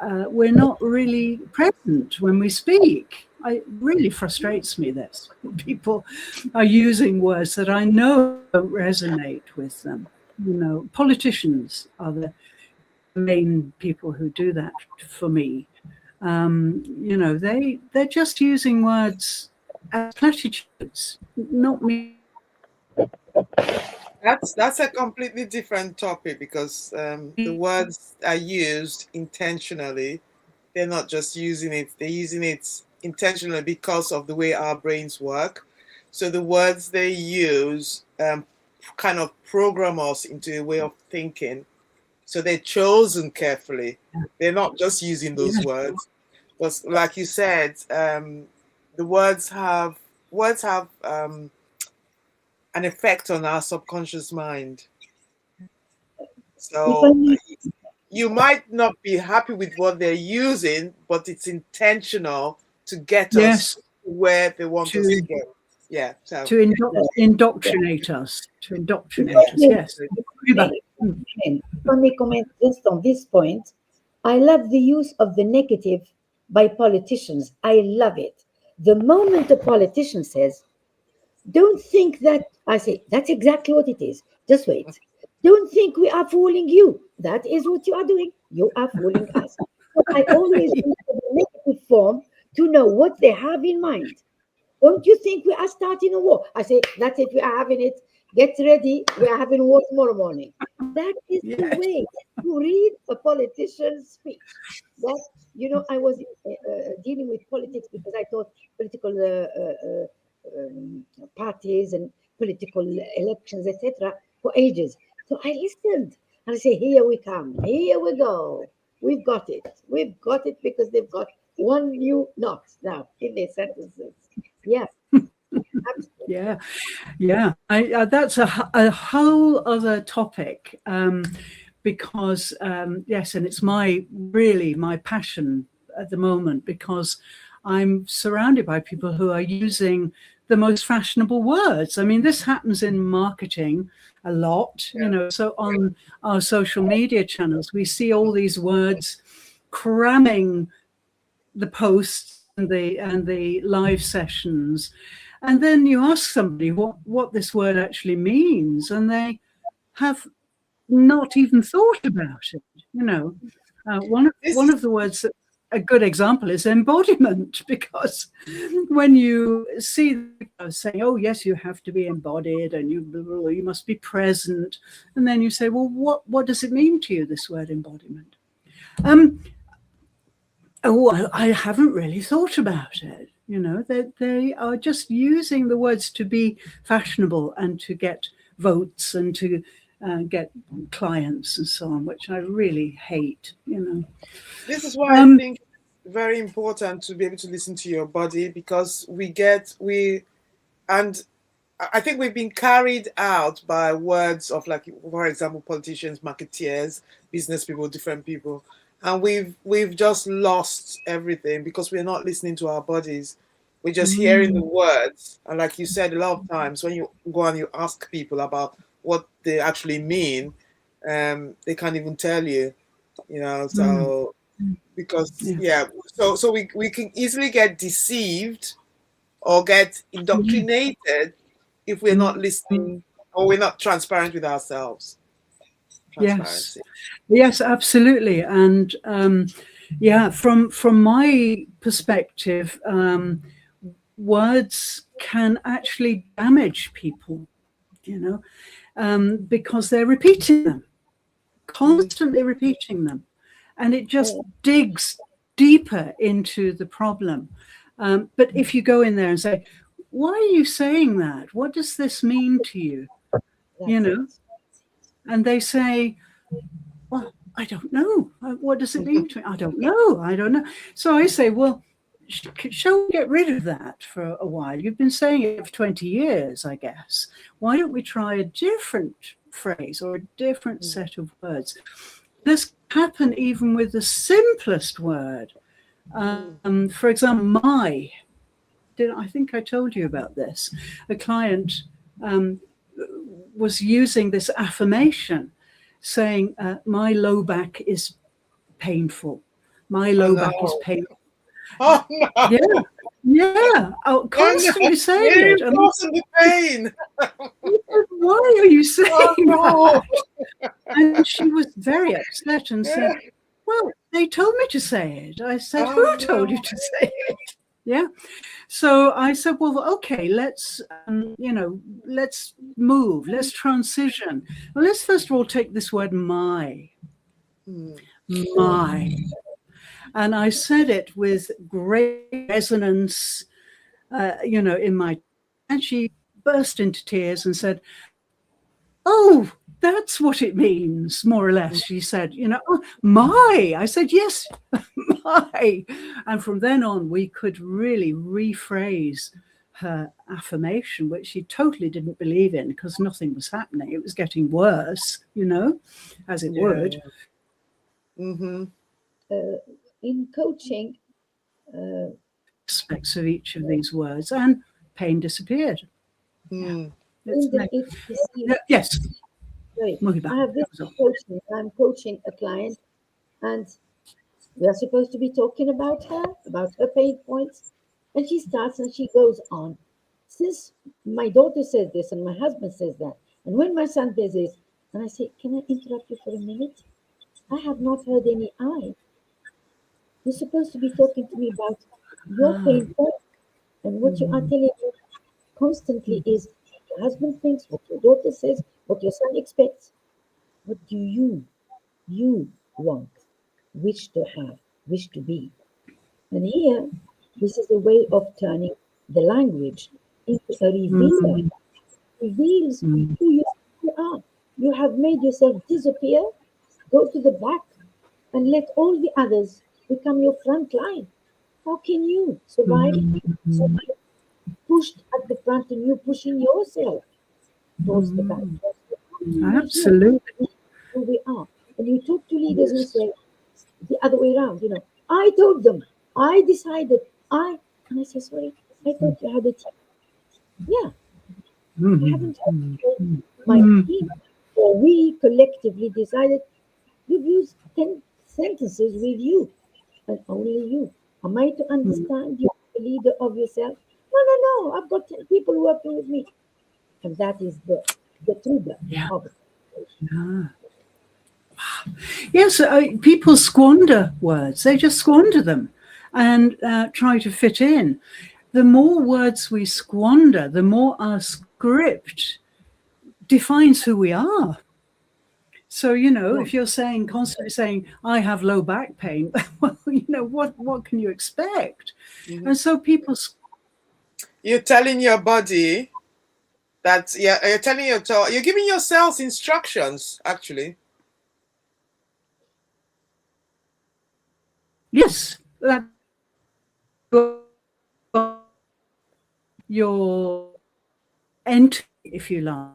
we're not really present when we speak. It really frustrates me this. People are using words that I know don't resonate with them. You know, politicians are the main people who do that for me. You know, they're just using words as platitudes, not me. That's a completely different topic, because the words are used intentionally. They're not just using it, they're using it intentionally because of the way our brains work. So the words they use kind of program us into a way of thinking. So they're chosen carefully. They're not just using those words. But like you said, the words have an effect on our subconscious mind. So you might not be happy with what they're using, but it's intentional to get us where they want us to go. Yeah. So. To indoctrinate us. To indoctrinate us, yes. Let me comment just on this point. I love the use of the negative by politicians. I love it. The moment a politician says, don't think that, I say, that's exactly what it is. Just wait. Don't think we are fooling you. That is what you are doing. You are fooling us. So I always use the negative form to know what they have in mind. Don't you think we are starting a war? I say, that's it, we are having it. Get ready, we are having war tomorrow morning. That is the way to read a politician's speech. That, you know, I was dealing with politics because I thought political parties and political elections, etc., for ages. So I listened and I say, here we come, here we go. We've got it. We've got it because they've got one new knot now in their sentences. Yeah. Yeah. That's a whole other topic, because yes, and it's my passion at the moment, because I'm surrounded by people who are using the most fashionable words. I mean, this happens in marketing a lot, you know. So on our social media channels, we see all these words cramming the posts and the live sessions, and then you ask somebody what this word actually means, and they have not even thought about it. You know, one of the words that a good example is embodiment, because when you see saying, "Oh yes, you have to be embodied, and you must be present," and then you say, "Well, what does it mean to you, this word embodiment?" Oh, I haven't really thought about it. You know, they are just using the words to be fashionable and to get votes and to get clients and so on, which I really hate, you know. This is why I think it's very important to be able to listen to your body, because and I think we've been carried out by words of, like, for example, politicians, marketeers, business people, different people. And we've just lost everything because we're not listening to our bodies. We're just hearing the words. And like you said, a lot of times when you go and you ask people about what they actually mean, they can't even tell you, you know, so because so we can easily get deceived or get indoctrinated if we're not listening or we're not transparent with ourselves. Yes, absolutely. And from my perspective, words can actually damage people, you know, because they're repeating them, constantly repeating them, and it just digs deeper into the problem. But if you go in there and say, why are you saying that? What does this mean to you? You know, and they say, well, I don't know. What does it mean to me? I don't know. So I say, well, shall we get rid of that for a while? You've been saying it for 20 years, I guess. Why don't we try a different phrase or a different set of words? This can happen even with the simplest word. For example, I think I told you about this. A client was using this affirmation, saying, my low back is painful. My low back is painful. Oh, no. Yeah. Constantly saying it. The pain. Why are you saying that? And she was very upset and said, well, they told me to say it. I said, who told you to say it? Yeah. So I said, well, okay, let's move, let's transition. Well, let's first of all take this word my. My. And I said it with great resonance, in my, and she burst into tears and said, oh, that's what it means, more or less. She said, oh, my. I said, yes, my. And from then on, we could really rephrase her affirmation, which she totally didn't believe in because nothing was happening. It was getting worse, as it would. In coaching, aspects of each of these words, and pain disappeared. Yes. Right. I have this coaching. I'm coaching a client, and we are supposed to be talking about her pain points, and she starts and she goes on. Since my daughter says this and my husband says that, and when my son says this, and I say, can I interrupt you for a minute? I have not heard any I. You're supposed to be talking to me about your pain point, and what you are telling me constantly is what your husband thinks, what your daughter says, what your son expects. What do you want, wish to have, wish to be? And here, this is a way of turning the language into a revealer. It reveals who you are. You have made yourself disappear, go to the back, and let all the others become your front line. How can you survive? Pushed at the front and you pushing yourself towards the back. Absolutely. Who we are. And you talk to leaders who say the other way around, I told them, I decided, and I say, sorry, I thought you had a team. Yeah. I haven't heard my team. Or we collectively decided you've used 10 sentences with you and only you. Am I to understand you're the leader of yourself? No. I've got 10 people working with me. And that is the trigger of it. Yes, people squander words. They just squander them and try to fit in. The more words we squander, the more our script defines who we are. So, if you're constantly saying, I have low back pain, well, what can you expect? And so people... You're telling your body That's, yeah, you're telling you're giving yourselves instructions, actually. Yes, that your entity, if you like.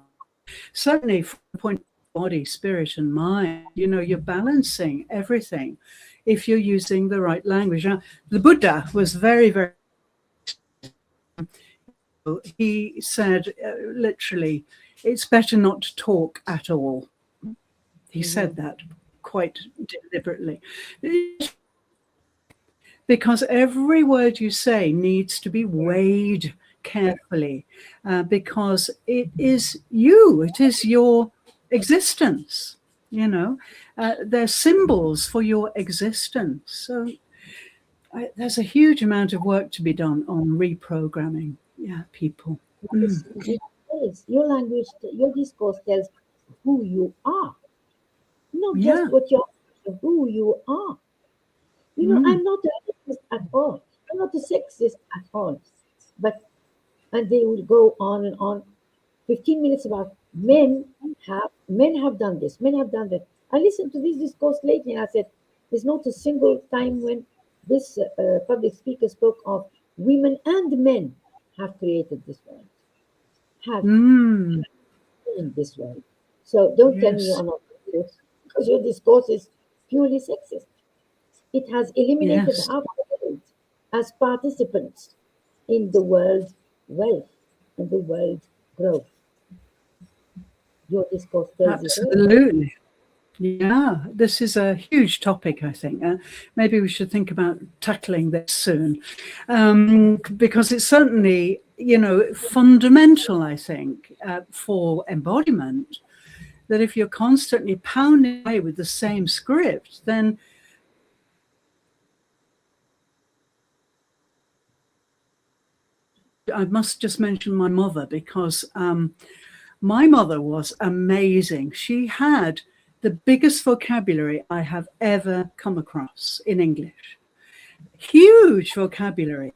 Certainly from the point of body, spirit, and mind, you're balancing everything if you're using the right language. Now, the Buddha was very, very, he said literally, it's better not to talk at all. He said that quite deliberately. Because every word you say needs to be weighed carefully, because it is you, it is your existence. They're symbols for your existence. So there's a huge amount of work to be done on reprogramming, people. Your language, your discourse tells who you are, not just Yeah. what you're, who you are. I'm not a racist at all. I'm not a sexist at all. But, and they will go on and on. 15 minutes about men have done this, men have done that. I listened to this discourse lately and I said, there's not a single time when this public speaker spoke of women and men have created this world, have in this world. So don't tell me Yes. you're not racist, because your discourse is purely sexist. It has eliminated Yes. half the world as participants in the world wealth and the world growth. Your discourse tells it all. Absolutely. Yeah, this is a huge topic, I think. Maybe we should think about tackling this soon, because it's certainly, fundamental, I think, for embodiment, that if you're constantly pounding away with the same script, then I must just mention my mother, because my mother was amazing. She had the biggest vocabulary I have ever come across in English. Huge vocabulary.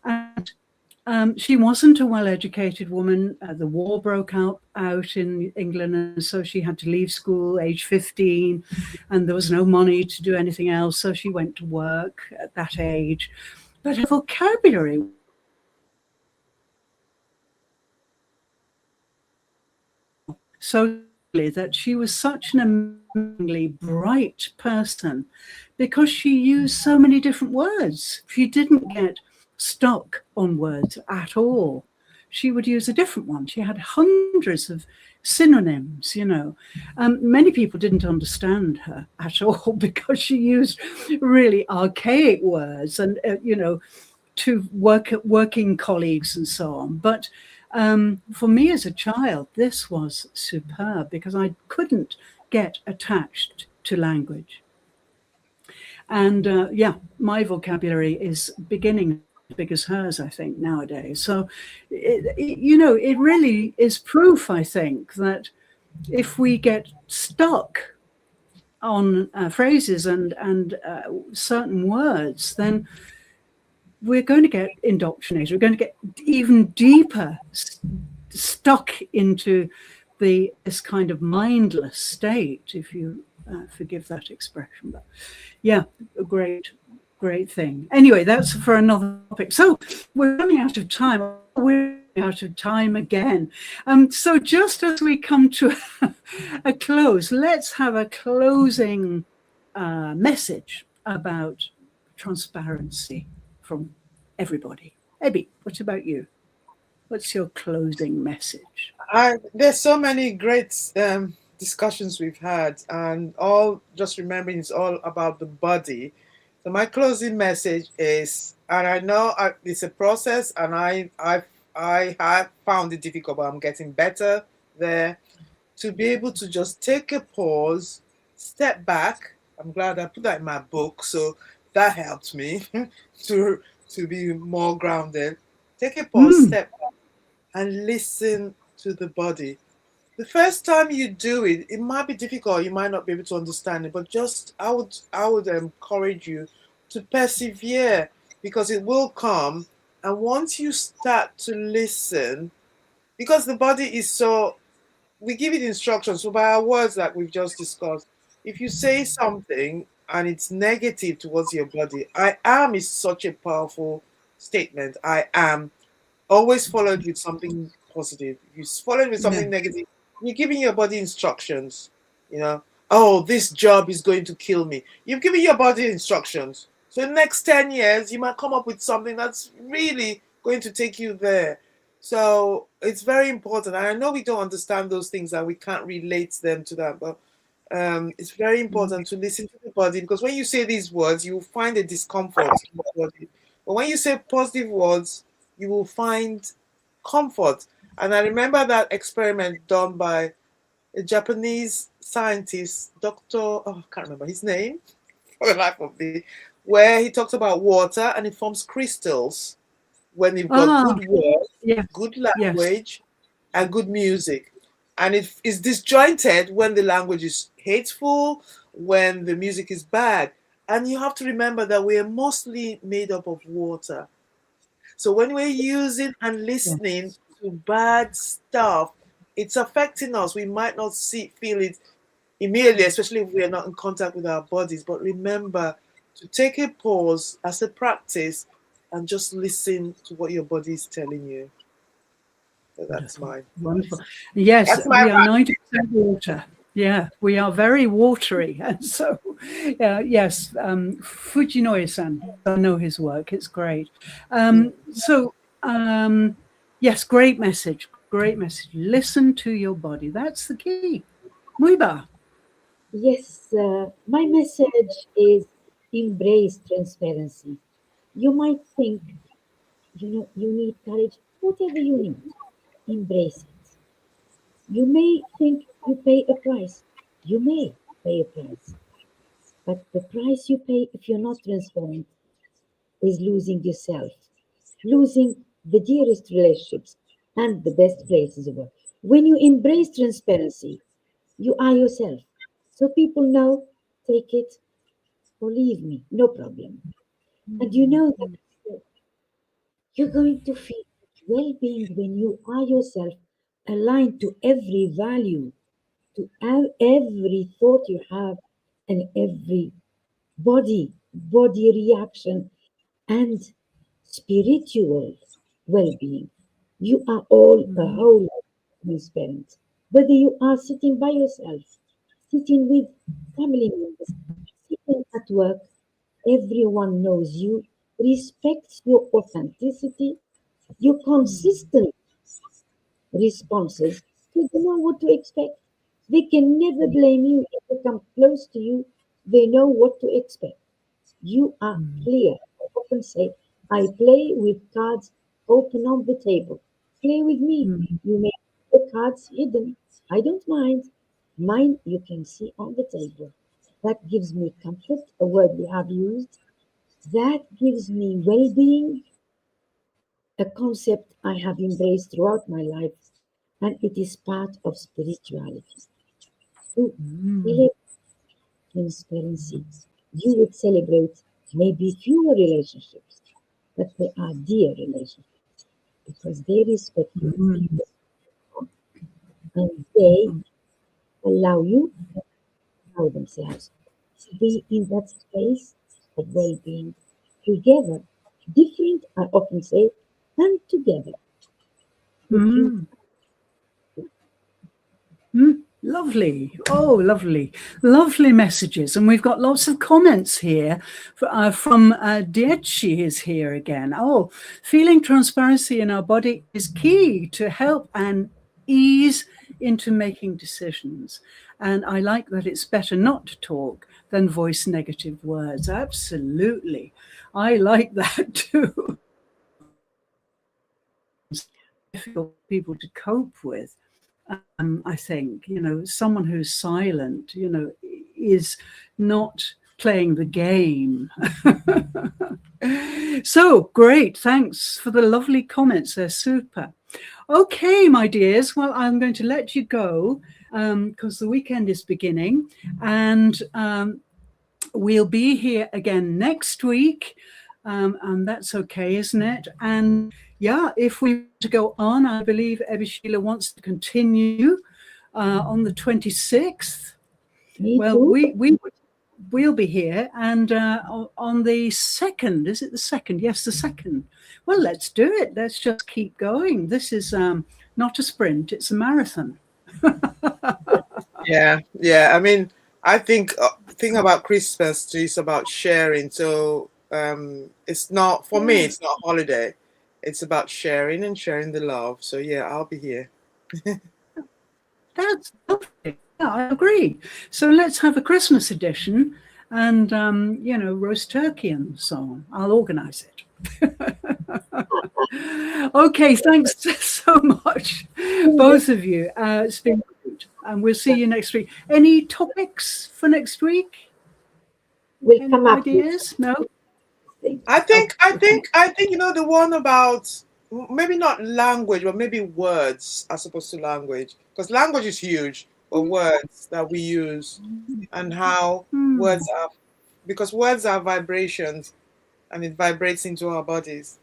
And she wasn't a well-educated woman. The war broke out in England, and so she had to leave school age 15, and there was no money to do anything else, so she went to work at that age. But her vocabulary, so that she was such an amazingly bright person, because she used so many different words. She didn't get stuck on words at all. She would use a different one. She had hundreds of synonyms. Many people didn't understand her at all, because she used really archaic words, and to working colleagues and so on. But for me as a child, this was superb, because I couldn't get attached to language. And my vocabulary is beginning as big as hers, I think, nowadays. So, it really is proof, I think, that if we get stuck on phrases and certain words, then we're going to get indoctrinated. We're going to get even deeper stuck into this kind of mindless state, if you forgive that expression. But yeah, a great thing. Anyway, that's for another topic. So we're running out of time. We're out of time again. So just as we come to a close, let's have a closing message about transparency from everybody. Ebby, what about you? What's your closing message? There's so many great discussions we've had, and all just remembering it's all about the body. So my closing message is, and I know it's a process, and I have found it difficult, but I'm getting better there, to be able to just take a pause, step back. I'm glad I put that in my book, so that helped me to be more grounded. Take a pause, step back, and listen to the body. The first time you do it, it might be difficult. You might not be able to understand it, but just I would encourage you to persevere, because it will come. And once you start to listen, because the body is so, we give it instructions. So by our words, like we've just discussed, if you say something and it's negative towards your body, I am is such a powerful statement. I am always followed with something positive. If you follow it with Yeah. something negative, you're giving your body instructions, you know, oh, this job is going to kill me. You've given your body instructions. So in the next 10 years, you might come up with something that's really going to take you there. So it's very important. And I know we don't understand those things and we can't relate them to that, but it's very important to listen to the body, because when you say these words, you will find a discomfort in the body. But when you say positive words, you will find comfort. And I remember that experiment done by a Japanese scientist, Dr. Oh, I can't remember his name for the life of me, where he talks about water and it forms crystals when you've got Ah, good words, yes, good yes. language, and good music. And it is disjointed when the language is hateful, when the music is bad. And you have to remember that we are mostly made up of water. So when we're using and Yes. listening to bad stuff, it's affecting us. We might not feel it immediately, especially if we are not in contact with our bodies. But remember to take a pause as a practice and just listen to what your body is telling you. So that's Wonderful. mine. Wonderful. Yes, That's my we are 90% water. Yeah, we are very watery. And so, yes, Fujinoe-san, I know his work. It's great. So, yes, great message. Great message. Listen to your body. That's the key. Muiba. Yes, my message is embrace transparency. You might think, you need courage, whatever you need, embrace it. You may think you pay a price. You may pay a price. But the price you pay if you're not transparent is losing yourself, losing the dearest relationships and the best places of work. When you embrace transparency, you are yourself. So people know, take it or leave me, no problem. And you know that you're going to feel well being when you are yourself, aligned to every value, to every thought you have, and every body reaction, and spiritual well-being. You are all a whole transparent. Whether you are sitting by yourself, sitting with family members, sitting at work, everyone knows you, respects your authenticity, your consistent responses, so they know what to expect. They can never blame you if they come close to you. They know what to expect. You are clear. I often say, I play with cards open on the table. Play with me. You may have the cards hidden. I don't mind. Mine you can see on the table. That gives me comfort, a word we have used. That gives me well being, a concept I have embraced throughout my life, and it is part of spirituality. To celebrate transparency, you would celebrate maybe fewer relationships, but they are dear relationships because they respect you and they allow you to allow themselves to be in that space of well being together. Different, I often say, and together. If you Lovely. Oh, lovely. Lovely messages. And we've got lots of comments here from Dietchi is here again. Oh, feeling transparency in our body is key to help and ease into making decisions. And I like that it's better not to talk than voice negative words. Absolutely. I like that too. Difficult people to cope with. I think, someone who's silent, is not playing the game. So great. Thanks for the lovely comments. They're super. Okay, my dears. Well, I'm going to let you go because the weekend is beginning, and we'll be here again next week and that's okay, isn't it? And yeah, if we want to go on, I believe Ebby Sheila wants to continue on the 26th. Me Well, too. we'll be here, and on the 2nd, is it the 2nd? Yes, the 2nd. Well, let's do it. Let's just keep going. This is not a sprint, it's a marathon. Yeah, yeah. I mean, I think thing about Christmas too is about sharing. So it's not for me. It's not a holiday. It's about sharing and sharing the love. So yeah, I'll be here. That's lovely. Yeah, I agree. So let's have a Christmas edition, and roast turkey and so on. I'll organise it. Okay, thanks so much, both of you. It's been good, and we'll see you next week. Any topics for next week? We'll Any come up ideas? No. I think the one about maybe not language, but maybe words as opposed to language, because language is huge, but words that we use and how words are, because words are vibrations, and it vibrates into our bodies.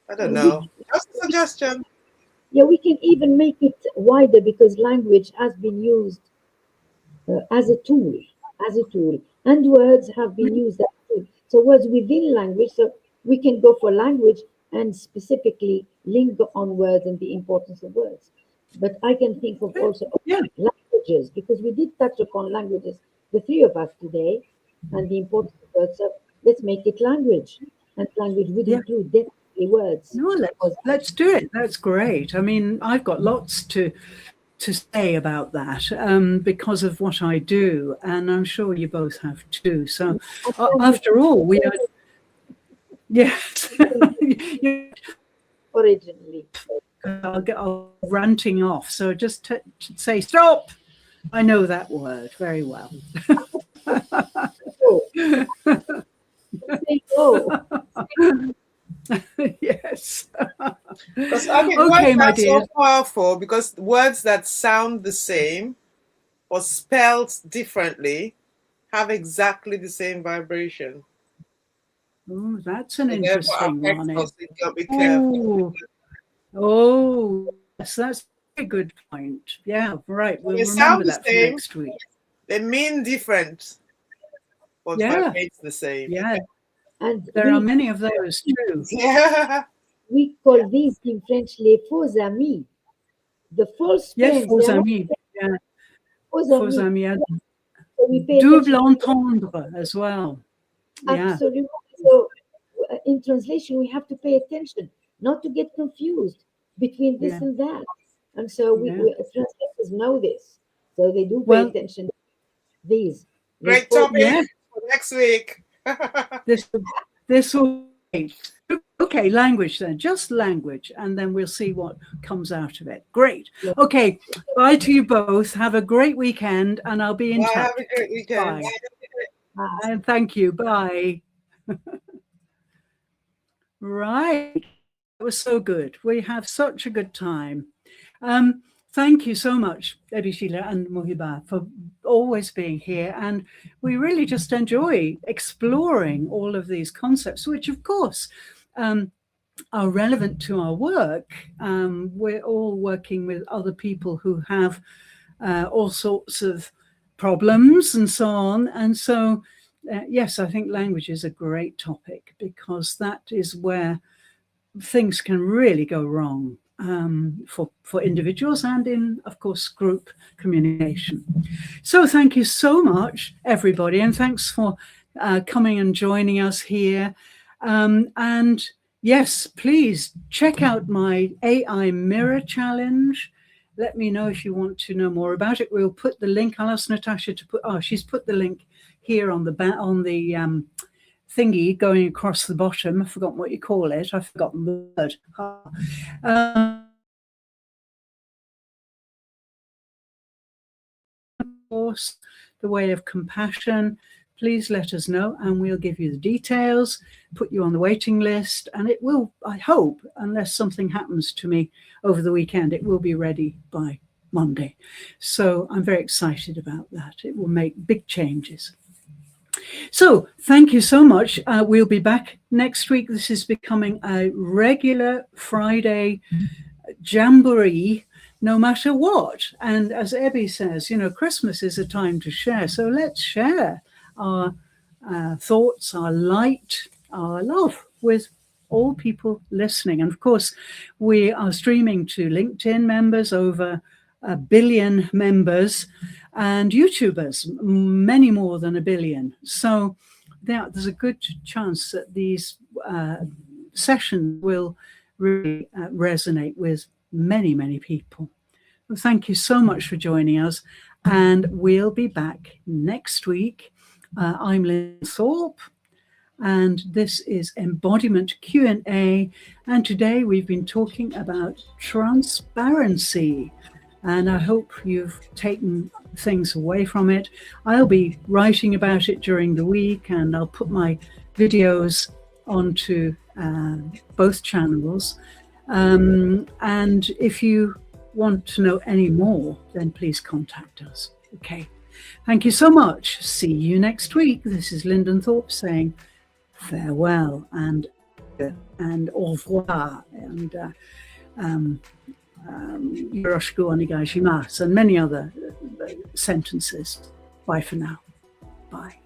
I don't know. Just a suggestion. Yeah, we can even make it wider because language has been used as a tool, and words have been used as a tool. So words within language, so we can go for language and specifically linger on words and the importance of words. But I can think of also languages, because we did touch upon languages, the three of us today, and the importance of words. So let's make it language, and language would include definitely words. No, let's do it. That's great. I mean, I've got lots to say about that because of what I do, and I'm sure you both have too. So after all, we are, yes. Originally. I'll ranting off. So just say stop. I know that word very well. Yes. Because I think okay, words my are dear. so powerful, because words that sound the same or spelled differently have exactly the same vibration. Oh, that's an So interesting one. us, so you got to be careful. Oh, yes, that's a very good point. Yeah, right. We'll They remember sound the that for same. next week. They mean different, but vibrates the same. Yeah. And there are many of those too. Yeah. We call these in French les faux amis. The false Yes, friends. faux amis. Yeah. Faux amis. So we pay Double attention. entendre as well. Yeah. Absolutely. So in translation, we have to pay attention, not to get confused between this and that. And so translators know this. So they do pay attention to these. Great topic for next week. This will be okay, language then, just language, and then we'll see what comes out of it. Great. Okay, bye to you both. Have a great weekend, and I'll be in touch. Have a great weekend. Bye. And thank you. Bye. Right. It was so good. We have such a good time. Thank you so much, Ebby Sheila and Muhiba, for always being here. And we really just enjoy exploring all of these concepts, which, of course, are relevant to our work. We're all working with other people who have all sorts of problems and so on. And so, yes, I think language is a great topic, because that is where things can really go wrong for individuals and in, of course, group communication. So thank you so much, everybody, and thanks for coming and joining us here. And yes, please check out my AI Mirror Challenge. Let me know if you want to know more about it. We'll put the link. I'll ask Natasha to put. Oh, she's put the link here on the thingy going across the bottom. I've forgotten what you call it. I've forgotten the word. Of course, the way of compassion. Please let us know, and we'll give you the details, put you on the waiting list, and it will, I hope, unless something happens to me over the weekend, it will be ready by Monday. So I'm very excited about that. It will make big changes. So thank you so much. We'll be back next week. This is becoming a regular Friday jamboree, no matter what. And as Ebby says, Christmas is a time to share. So let's share our thoughts, our light, our love with all people listening. And of course, we are streaming to LinkedIn members, over 1 billion members, and YouTubers, many more than 1 billion. So there's a good chance that these sessions will really resonate with many, many people. Well, thank you so much for joining us, and we'll be back next week. I'm Lynn Thorpe, and this is Embodiment Q&A, and today we've been talking about transparency, and I hope you've taken things away from it. I'll be writing about it during the week, and I'll put my videos onto both channels. And if you want to know any more, then please contact us. Okay. Thank you so much. See you next week. This is Lyndon Thorpe saying farewell and au revoir and yoroshiku onegai shimasu and many other sentences. Bye for now. Bye.